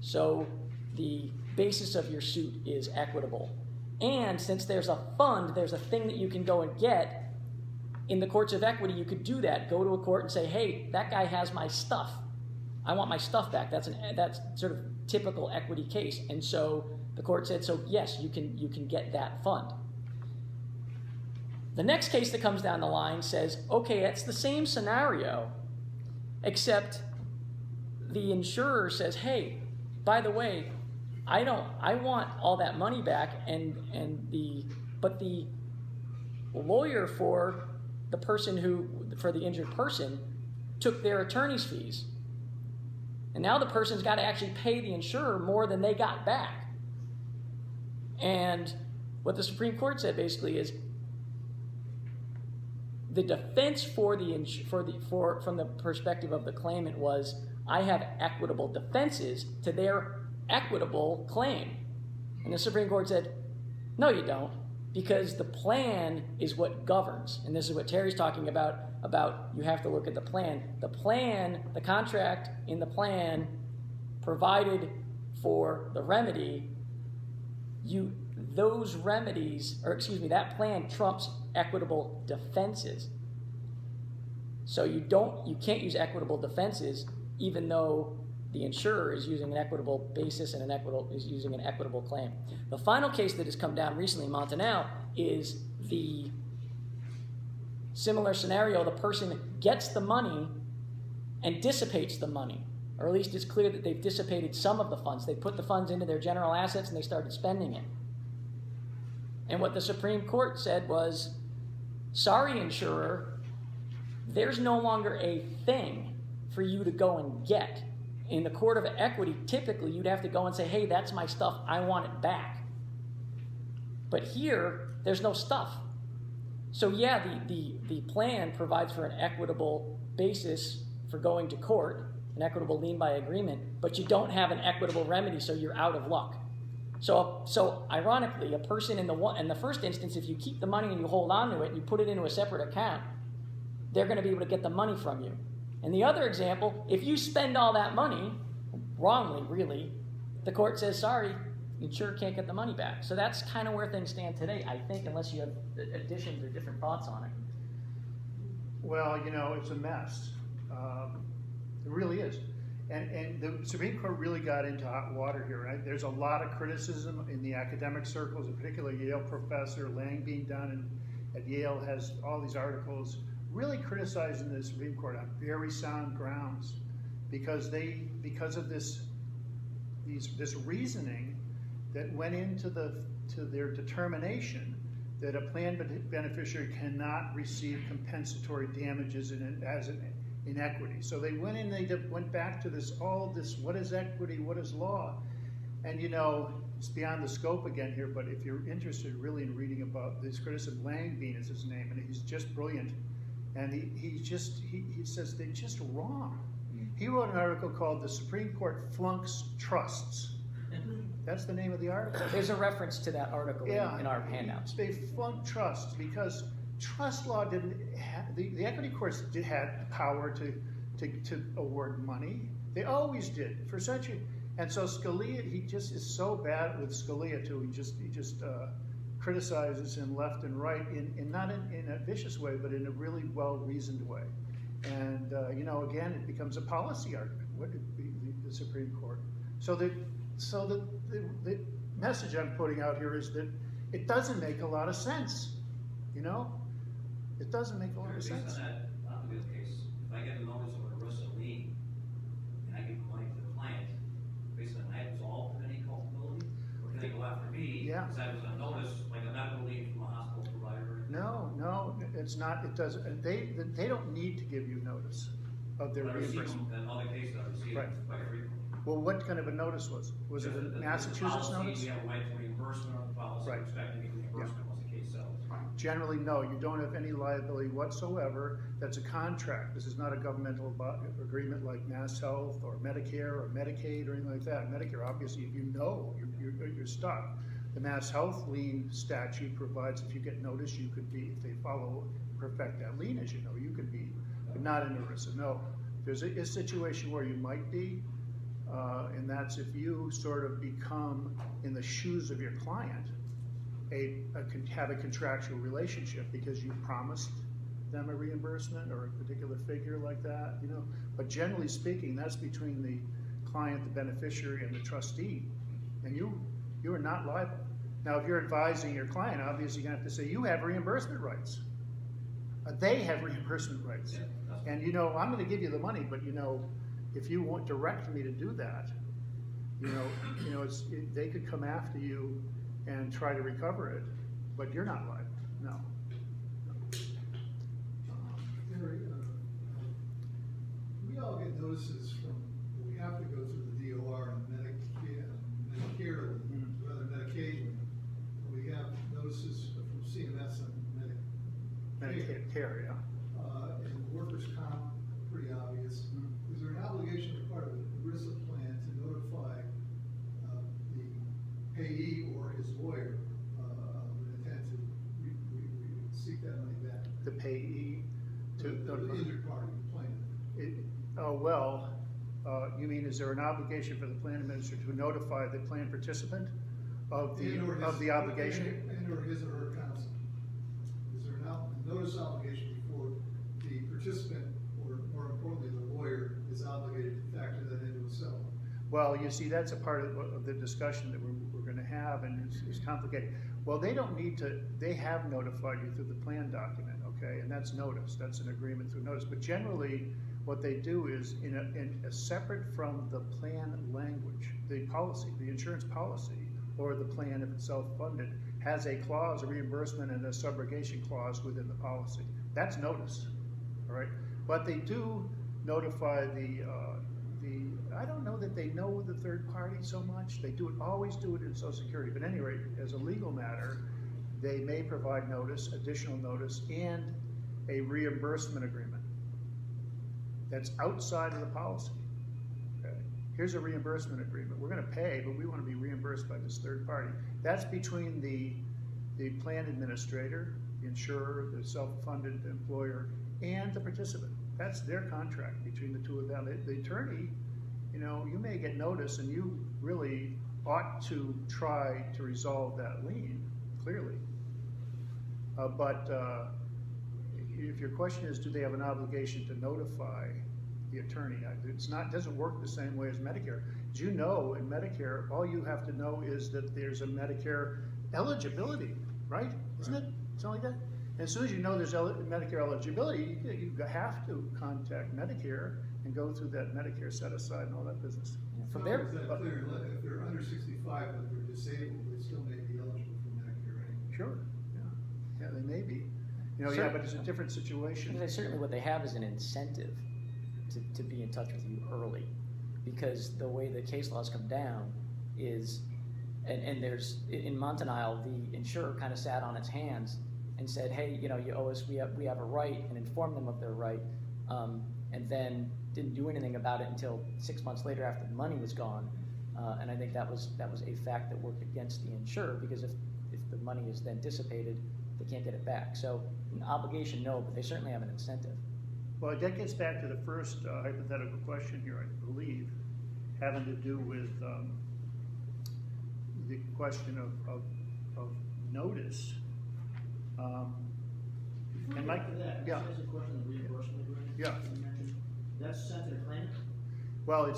so the basis of your suit is equitable. And since there's a fund, there's a thing that you can go and get, in the courts of equity, you could do that. Go to a court and say, hey, that guy has my stuff. I want my stuff back. That's sort of typical equity case. And so the court said, so yes, you can get that fund. The next case that comes down the line says, okay, it's the same scenario, except the insurer says, hey, by the way, I want all that money back, but the lawyer for the injured person took their attorney's fees. And now the person's got to actually pay the insurer more than they got back. And what the Supreme Court said basically is, the defense from the perspective of the claimant was, I have equitable defenses to their equitable claim. And the Supreme Court said, no, you don't, because the plan is what governs. And this is what Terry's talking about you have to look at the plan. The plan, the contract in the plan provided for the remedy. That plan trumps equitable defenses. So you can't use equitable defenses even though the insurer is using an equitable basis and is using an equitable claim. The final case that has come down recently in Montanale is the similar scenario. The person gets the money and dissipates the money, or at least it's clear that they've dissipated some of the funds. They put the funds into their general assets and they started spending it. And what the Supreme Court said was, sorry, insurer, there's no longer a thing for you to go and get. In the court of equity, typically you'd have to go and say, hey, that's my stuff, I want it back. But here, there's no stuff. So yeah, the plan provides for an equitable basis for going to court, an equitable lien by agreement, but you don't have an equitable remedy, so you're out of luck. So ironically, a person in the first instance, if you keep the money and you hold on to it and you put it into a separate account, they're going to be able to get the money from you. And the other example, if you spend all that money, wrongly really, the court says, sorry, the insurer can't get the money back. So that's kind of where things stand today, I think, unless you have additions or different thoughts on it. Well, it's a mess. It really is. And the Supreme Court really got into hot water here, right? There's a lot of criticism in the academic circles, in particular Yale professor Lang being done at Yale has all these articles really criticizing the Supreme Court on very sound grounds because of this reasoning that went into their determination that a plan beneficiary cannot receive compensatory damages as an inequity. So they went in, they went back to all this, what is equity, what is law? And it's beyond the scope again here, but if you're interested really in reading about this criticism, Langbein is his name, and he's just brilliant. And he says they're just wrong. He wrote an article called "The Supreme Court Flunks Trusts." That's the name of the article. There's a reference to that article in our handouts. They flunk trusts because trust law didn't have, the equity courts had power to award money. They always did for centuries. And so Scalia, he just is so bad with Scalia too. He just criticizes him left and right in not in a vicious way, but in a really well-reasoned way. And, you know, again, it becomes a policy argument. What did the Supreme Court? So the message I'm putting out here is that it doesn't make a lot of sense, you know? It doesn't make a lot of Based sense. on that, not the case, if I get a notice of an ERISA lien, and I give the money to the client, based on that, absolved of any culpability? Or can they go after me? Yeah. Because I was on notice, like a medical lien from a hospital provider? No, it's not, it doesn't, they don't need to give you notice of their But I received reimbursement. them, in other cases, I received Right. them quite frequently. Well, what kind of a notice was? Was it Just a that the Massachusetts policy, notice? We have a right to reimbursement on the policy, Right. expecting reimbursement once the case settles. Generally, no, you don't have any liability whatsoever. That's a contract. This is not a governmental agreement like Mass Health or Medicare or Medicaid or anything like that. Medicare, obviously, if you know, you're stuck. The Mass Health lien statute provides if you get notice, you could be, if they follow, perfect that lien, as you know, you could be, but not in ERISA. No, there's a situation where you might be, and that's if you sort of become in the shoes of your client, have a contractual relationship because you promised them a reimbursement or a particular figure like that, you know. But generally speaking, that's between the client, the beneficiary, and the trustee, and you are not liable. Now, if you're advising your client, obviously you're gonna have to say, you have reimbursement rights. They have reimbursement rights. Yeah, that's- And you know, I'm gonna give you the money, but you know, if you want direct me to do that, you know, they could come after you and try to recover it, but you're not liable, no. Gary, we all get notices from, we have to go through the DOR and Medicare, rather Medicaid. We have notices from CMS and Medicare, yeah. And workers' comp, pretty obvious. Is there an obligation on the part of the ERISA plan to notify the payee or his lawyer of an intent to seek that money back? The payee to The notify. injured party, the plaintiff. You mean, is there an obligation for the plan administrator to notify the plan participant of And/or his- the obligation? And/or his or her counsel. Is there a notice obligation before the participant, or more importantly, the lawyer, is obligated to factor that into a settlement? Well, you see, that's a part of the discussion that we're gonna have, and it's complicated. Well, they don't need to, they have notified you through the plan document, okay, and that's notice, that's an agreement through notice. But generally, what they do is, in a separate from the plan language, the policy, the insurance policy, or the plan if it's self-funded, has a clause, a reimbursement and a subrogation clause within the policy. That's notice, all right? But they do notify I don't know that they know the third party so much. They always do it in Social Security. But at any rate, as a legal matter, they may provide notice, additional notice, and a reimbursement agreement that's outside of the policy. Okay? Here's a reimbursement agreement. We're gonna pay, but we wanna be reimbursed by this third party. That's between the plan administrator, the insurer, the self-funded employer, and the participant. That's their contract between the two of them. The attorney, you know, you may get notice and you really ought to try to resolve that lien, clearly. But if your question is, do they have an obligation to notify the attorney? It doesn't work the same way as Medicare. As you know, in Medicare, all you have to know is that there's a Medicare eligibility, right? Isn't it? Something like that? And as soon as you know there's Medicare eligibility, you have to contact Medicare and go through that Medicare set aside and all that business. From How there, is that clear? If they're under 65, but they're disabled, they still may be eligible for Medicare anyway. Sure, yeah, they may be. You know, Sure. yeah, but it's a different situation. certainly what they have is an incentive to be in touch with you early, because the way the case laws come down is, and there's, in Montanile, the insurer kind of sat on its hands and said, hey, you know, you owe us, we have a right, and informed them of their right, and then didn't do anything about it until 6 months later after the money was gone. And I think that was a fact that worked against the insurer, because if the money is then dissipated, they can't get it back. So an obligation, no, but they certainly have an incentive. Well, that gets back to the first hypothetical question here, I believe, having to do with the question of notice. Before And we Mike- get to that, yeah. can I ask a question on the reimbursement agreement? Yeah. You mentioned, that's sent to the claimant? Well,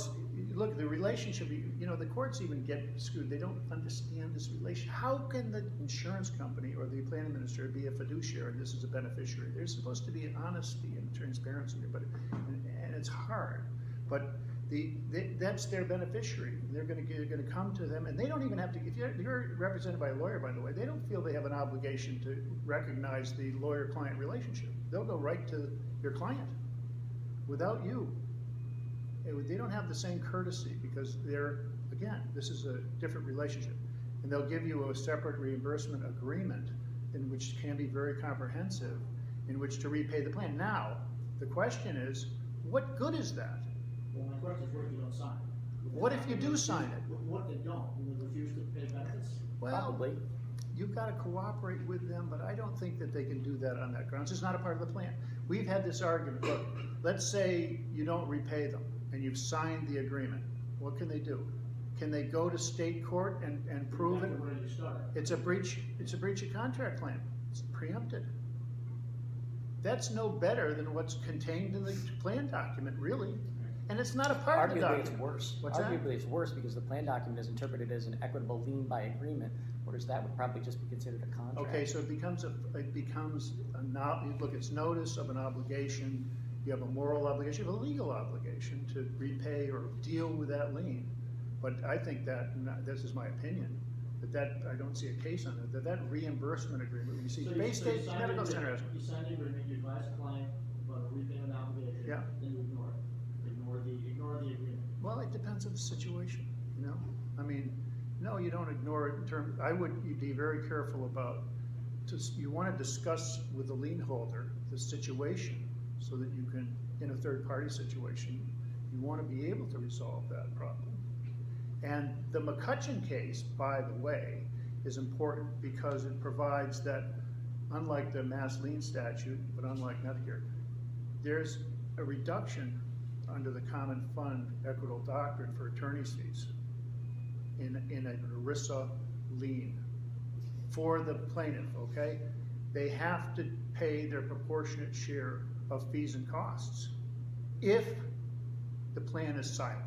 look, the relationship, the courts even get screwed, they don't understand this relation. How can the insurance company or the plan administrator be a fiduciary and this is a beneficiary? There's supposed to be honesty and transparency here, and it's hard. But that's their beneficiary. They're gonna come to them, and they don't even have to, if you're represented by a lawyer, by the way, they don't feel they have an obligation to recognize the lawyer-client relationship. They'll go right to your client without you. They don't have the same courtesy because again, this is a different relationship. And they'll give you a separate reimbursement agreement in which can be very comprehensive, in which to repay the plan. Now, the question is, what good is that? Well, my question is, what if you don't sign it? What if you do sign it? What if they don't, and they refuse to pay benefits? Well, Probably. you've got to cooperate with them, but I don't think that they can do that on that grounds. It's not a part of the plan. We've had this argument. Look, let's say you don't repay them and you've signed the agreement. What can they do? Can they go to state court and prove it? Where do you start? It's a breach of contract claim. It's preempted. That's no better than what's contained in the plan document, really. And it's not a part of the Arguably, document. it's worse. What's that? Arguably, it's worse because the plan document is interpreted as an equitable lien by agreement, whereas that would probably just be considered a contract. Okay, so it becomes look, it's notice of an obligation. You have a moral obligation, you have a legal obligation to repay or deal with that lien. But I think this is my opinion, that I don't see a case on it, that reimbursement agreement, when you see base state medical center. You sign the agreement, you advise the client about a repayment obligation. Yeah. Then you ignore it. Ignore the agreement. Well, it depends on the situation, I mean, no, you don't ignore it in terms, I would be very careful about, you want to discuss with the lien holder the situation so that you can, in a third-party situation, you want to be able to resolve that problem. And the McCutcheon case, by the way, is important because it provides that, unlike the mass lien statute, but unlike Medicare, there's a reduction under the common fund equitable doctrine for attorney's fees in an ERISA lien for the plaintiff, okay? They have to pay their proportionate share of fees and costs if the plan is silent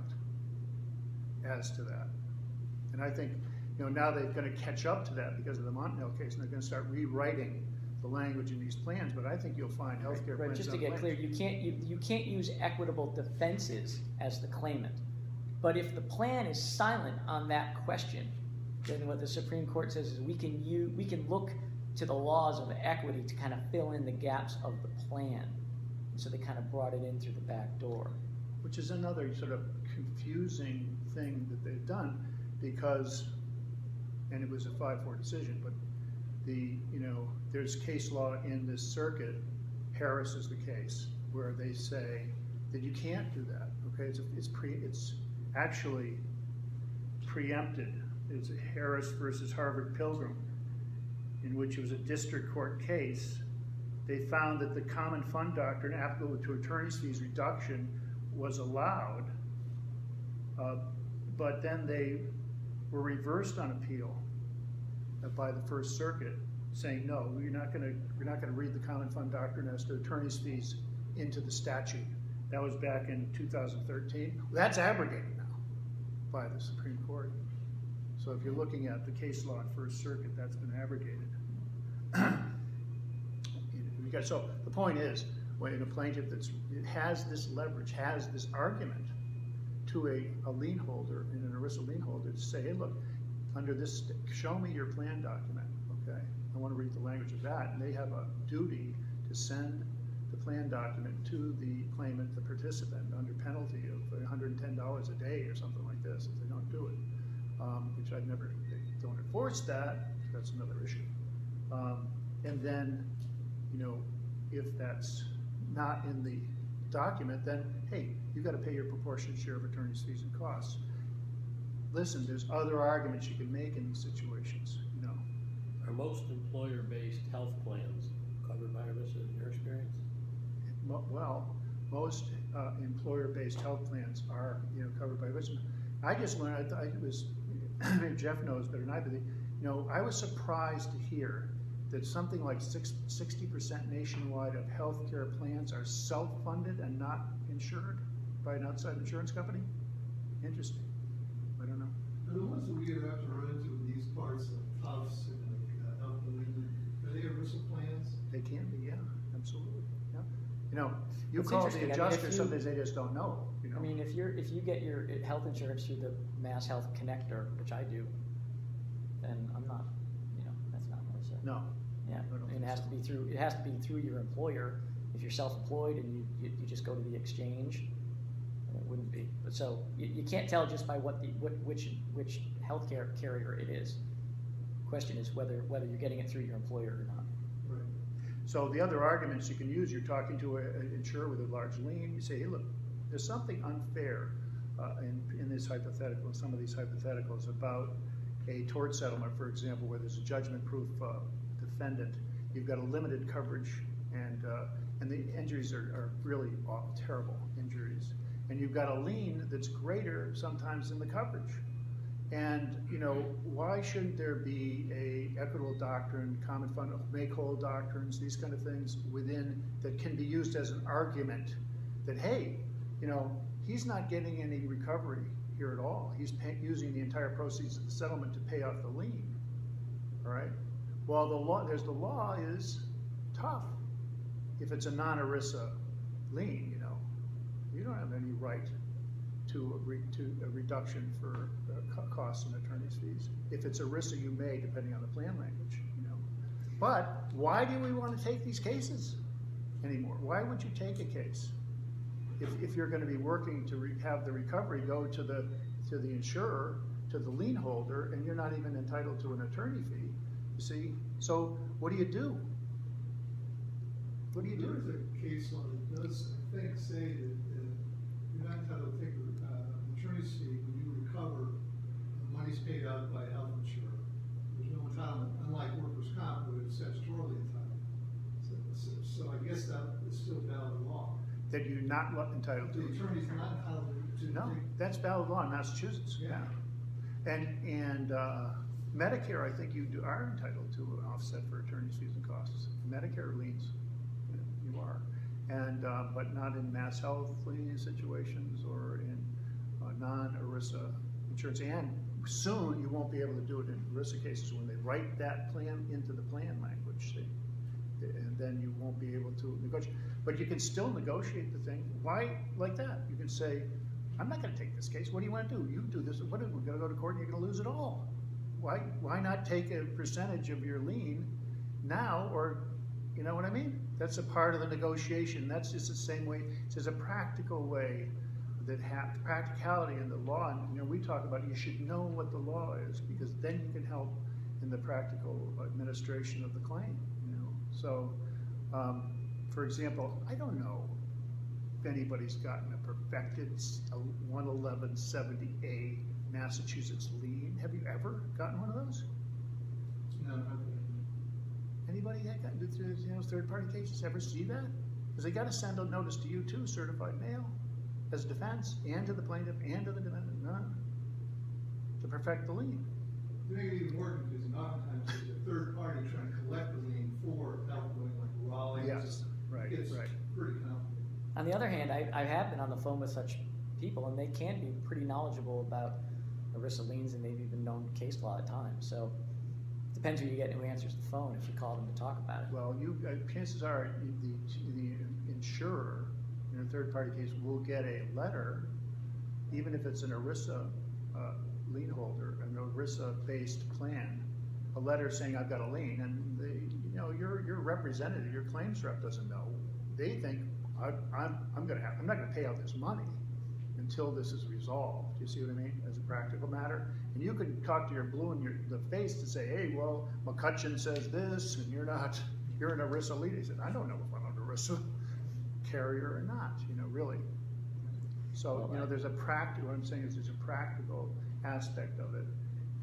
as to that. And I think, now they're gonna catch up to that because of the Montanil case, and they're gonna start rewriting the language in these plans, but I think you'll find healthcare Right, plans. just to get clear, you can't use equitable defenses as the claimant. But if the plan is silent on that question, then what the Supreme Court says is we can look to the laws of equity to kind of fill in the gaps of the plan. So they kind of brought it in through the back door. Which is another sort of confusing thing that they've done because, and it was a 5-4 decision, but there's case law in this circuit, Harris is the case, where they say that you can't do that, okay? It's actually preempted. It's Harris versus Harvard Pilgrim, in which it was a district court case. They found that the common fund doctrine applicable to attorney's fees reduction was allowed, but then they were reversed on appeal by the First Circuit, saying no, we're not going to read the common fund doctrine as to attorney's fees into the statute. That was back in 2013. That's abrogated now by the Supreme Court. So if you're looking at the case law in First Circuit, that's been abrogated. So the point is, when a plaintiff has this leverage, has this argument to a lien holder, in an ERISA lien holder, to say, hey, look, under this, show me your plan document, okay? I want to read the language of that, and they have a duty to send the plan document to the claimant, the participant, under penalty of $110 a day or something like this if they don't do it, which they don't enforce that, that's another issue. And then, if that's not in the document, then, hey, you've got to pay your proportionate share of attorney's fees and costs. Listen, there's other arguments you can make in these situations, Are most employer-based health plans covered by ERISA in your experience? Well, most employer-based health plans are, covered by ERISA. I just learned, I thought it was, maybe Jeff knows better than I, but You know, I was surprised to hear that something like 60% nationwide of healthcare plans are self-funded and not insured by an outside insurance company. Interesting. I don't know. Are the ones that we have to run into in these parts of Tufts and Health New England, are they ERISA plans? They can be, yeah, absolutely, yeah. You know, you It's call the interesting. I mean, adjuster, if you- sometimes they just don't know, you know. I mean, if you get your health insurance through the Mass Health Connector, which I do, then I'm not, you know, that's not ERISA. No, Yeah, I don't and think it has so. to be through your employer. If you're self-employed and you just go to the exchange, then it wouldn't be. But so, you can't tell just by which healthcare carrier it is. Question is whether you're getting it through your employer or not. Right. so the other arguments you can use, you're talking to an insurer with a large lien, you say, hey, look, there's something unfair in this hypothetical, some of these hypotheticals about a tort settlement, for example, where there's a judgment-proof defendant. You've got a limited coverage, and the injuries are really terrible injuries. And you've got a lien that's greater sometimes than the coverage. And, you know, why shouldn't there be a equitable doctrine, common fund, make-whole doctrines, these kind of things within that can be used as an argument that, hey, you know, he's not getting any recovery here at all. He's using the entire proceeds of the settlement to pay off the lien, all right? Well, the law is tough. If it's a non-ERISA lien, you know, you don't have any right to a reduction for costs and attorney's fees. If it's ERISA, you may, depending on the plan language, you know. But why do we want to take these cases anymore? Why would you take a case? If you're going to be working to have the recovery go to the insurer, to the lien holder, and you're not even entitled to an attorney fee, you see? So what do you do? What do you do? There is a case law that does, I think, say that you're not entitled to take an attorney's fee when you recover the money's paid out by a health insurer. There's no entitlement, unlike workers' comp, where it's statutorily entitled. So I guess that is still valid law. That you're not entitled The to. attorney's not entitled to No, take. that's valid law in Massachusetts, yeah. And Medicare, I think are entitled to an offset for attorney's fees and costs. Medicare liens, you are. And, but not in mass health lien situations or in non-ERISA insurance. And soon you won't be able to do it in ERISA cases when they write that plan into the plan language. And then you won't be able to negotiate. But you can still negotiate the thing. Why like that? You can say, I'm not gonna take this case. What do you wanna do? You do this. What, we're gonna go to court and you're gonna lose it all. Why not take a percentage of your lien now, or, you know what I mean? That's a part of the negotiation. That's just the same way. There's a practical way that practicality in the law, and, you know, we talk about you should know what the law is, because then you can help in the practical administration of the claim, you know? So, for example, I don't know if anybody's gotten a perfected 11170A Massachusetts lien. Have you ever gotten one of those? No, not that. Anybody that got, you know, third-party cases ever see that? Because they gotta send a notice to you too, certified mail, as defense, and to the plaintiff, and to the defendant, none, to perfect the lien. To make it even more confusing, oftentimes there's a third party trying to collect the lien for help going like Raleigh. Yes, right, It's right. pretty complicated. On the other hand, I have been on the phone with such people, and they can be pretty knowledgeable about ERISA liens, and they've even known case law at times. So depends who you get who answers the phone if you call them to talk about it. Well, chances are the insurer in a third-party case will get a letter, even if it's an ERISA lien holder, an ERISA-based plan, a letter saying I've got a lien, and you know, your representative, your claims rep doesn't know. They think I'm not going to pay out this money until this is resolved. Do you see what I mean? As a practical matter, and you can talk to your blue in the face to say, hey, well, McCutcheon says this, and you're an ERISA lien. He said, I don't know if I'm an ERISA carrier or not. You know, really. So you know, there's a practical. What I'm saying is, there's a practical aspect of it,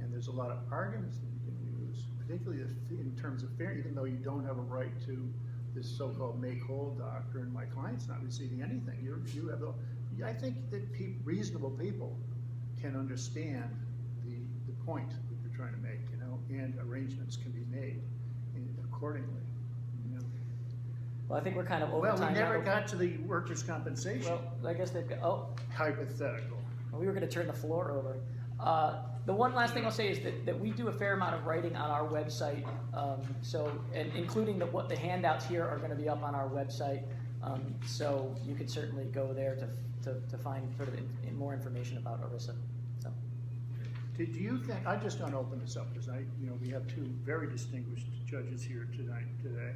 and there's a lot of arguments that you can use, particularly in terms of fair. Even though you don't have a right to this so-called make-whole doctrine, my client's not receiving anything. You have the. I think that reasonable people can understand the point that you're trying to make, you know, and arrangements can be made accordingly, you know. Well, I think we're kind of over Well, time we now. never got to the workers' compensation Well, I guess they've got, oh, hypothetical. we were gonna turn the floor over. The one last thing I'll say is that we do a fair amount of writing on our website, and including what the handouts here are gonna be up on our website. So you can certainly go there to find sort of more information about ERISA, so. Did you think, I just want to open this up, because we have two very distinguished judges here today,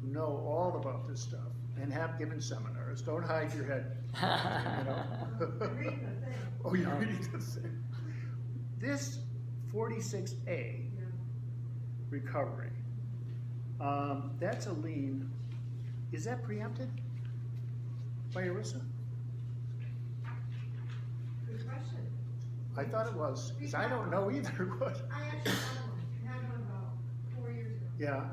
who know all about this stuff and have given seminars. Don't hide your head, you know. Oh, you're reading the thing. This 46A recovery, that's a lien. Is that preempted by ERISA? Good question. I thought it was, because I don't know either what. I actually had one about 4 years ago. Yeah,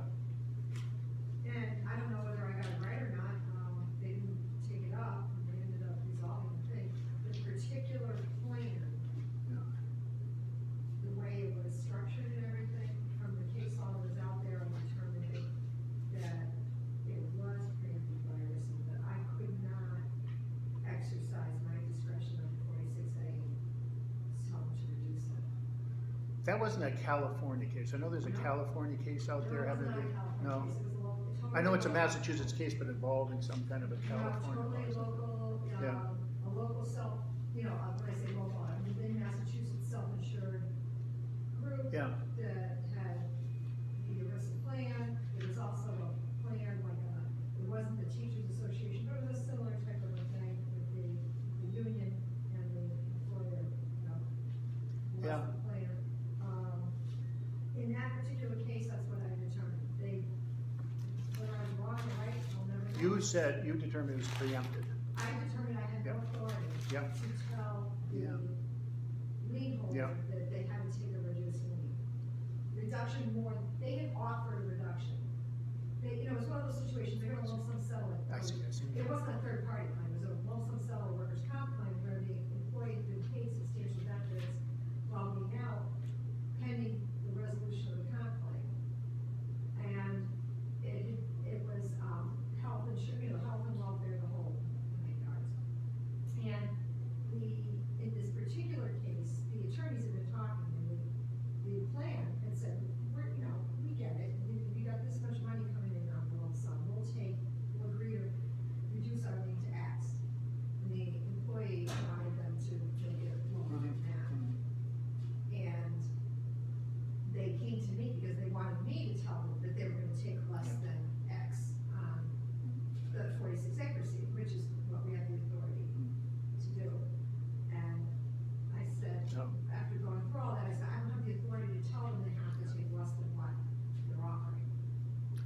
And I don't know whether I got it right or not, they didn't take it up, and they ended up resolving the thing. The particular plan, yeah. the way it was structured and everything, from the case law that was out there, I determined that it was preempted by ERISA, but I could not exercise my discretion under 46A and tell them to reduce it. That wasn't a California case. I know there's a California case out there having to do, no. I know it's a Massachusetts case, but involving some kind of a California Totally law. local, Yeah. a local self, when I say local, I mean within Massachusetts self-insured group Yeah. that had the ERISA plan. It was also a plan it wasn't the Teachers Association, but it was a similar type of a thing with the union and the employer, was Yeah. the plan. In that particular case, that's what I determined. Whether I was wrong or right, I'll never know. You determined it was preempted. I determined I had no Yeah. authority Yeah. to tell Yeah. the lien holder Yeah. that they had to take a reduced lien. Reduction more, they had offered a reduction. It was one of those situations, they're gonna lump sum settle it. I see. It wasn't a third party claim, it was a lump sum settle workers' comp claim where the employee had been paid substantial benefits while being out pending the resolution of the comp claim. And it was, health insurance, health and welfare, the whole nine yards. And in this particular case, the attorneys had been talking, and the plan had said, we get it, you got this much money coming in on the lump sum, we'll agree to reduce our lien to X. And the employee wanted them to make it lower than that. And they came to me because they wanted me to tell them that they were gonna take less than X on the 46 accuracy, which is what we have the authority to do. And I said, No. after going through all that, I said, I don't have the authority to tell them they have to take less than what they're offering.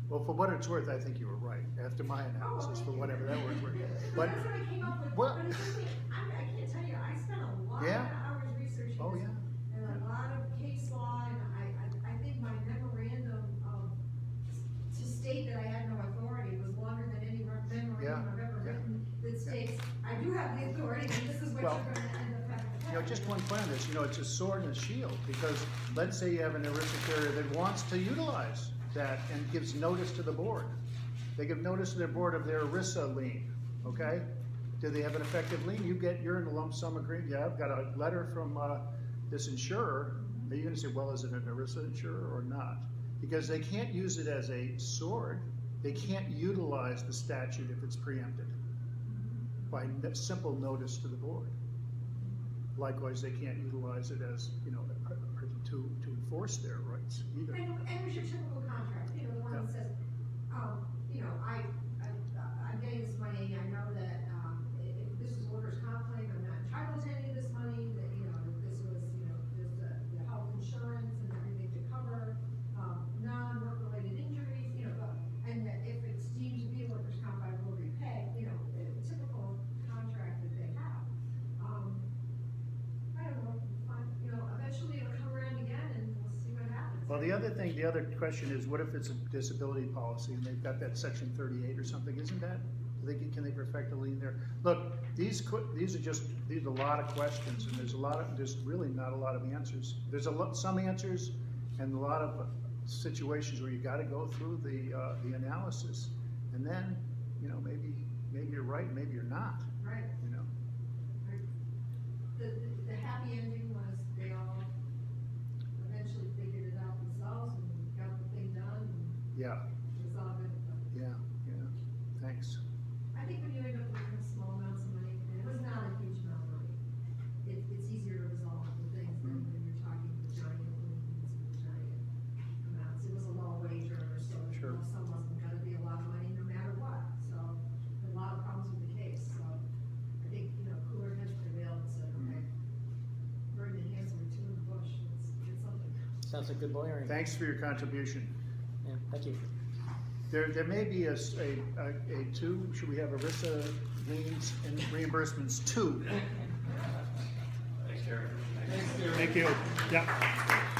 Well, for what it's worth, I think you were right, after my analysis, for whatever that was worth. But, That's what I came up with, well- but it's just, I can't tell you, I spent a lot of Yeah. hours researching oh, this. yeah, And a lot of case law, and I think my memorandum to state that I had no authority was longer than any memorandum I've ever Yeah. written that states, I do have the authority, and this is what Well, you're gonna end up having. just one point on this, it's a sword and a shield, because let's say you have an ERISA carrier that wants to utilize that and gives notice to the board. They give notice to their board of their ERISA lien, okay? Do they have an effective lien? You're in a lump sum agreement, yeah, I've got a letter from, this insurer. Are you gonna say, well, is it an ERISA insurer or not? Because they can't use it as a sword. They can't utilize the statute if it's preempted by simple notice to the board. Likewise, they can't utilize it as, to enforce their rights either. And it was your typical contract, the one that says, I'm getting this money, I know that, if this is workers' comp claim, I'm not entitled to any of this money, that, this was, there's the health insurance and everything to cover, non-work-related injuries, and that if it's deemed to be a workers' comp, I will repay, the typical contract that they have. I don't know, eventually it'll come around again and we'll see what happens. Well, the other question is, what if it's a disability policy and they've got that section 38 or something, isn't that Can they perfect a lien there? Look, these are a lot of questions, and there's really not a lot of answers. There's some answers, and a lot of situations where you gotta go through the analysis. And then, you know, maybe you're right, maybe you're not, Right. you know? The happy ending was they all eventually figured it out themselves and got the thing done and Yeah, it was all good. yeah, thanks. I think when you end up with small amounts of money, and it was not a huge amount of money, it's easier to resolve the things than when you're talking the giant liens and giant amounts. It was a low wager, so Sure. some wasn't gonna be a lot of money no matter what, so a lot of problems with the case, so I think, you know, cooler heads prevailed and said, okay, burn the hands were two in the bush, let's get something. Sounds like good lawyering. Thanks for your contribution. Yeah, thank you. There may be a two, should we have ERISA liens and reimbursements two? Thanks, Terry. Thank you. Yeah.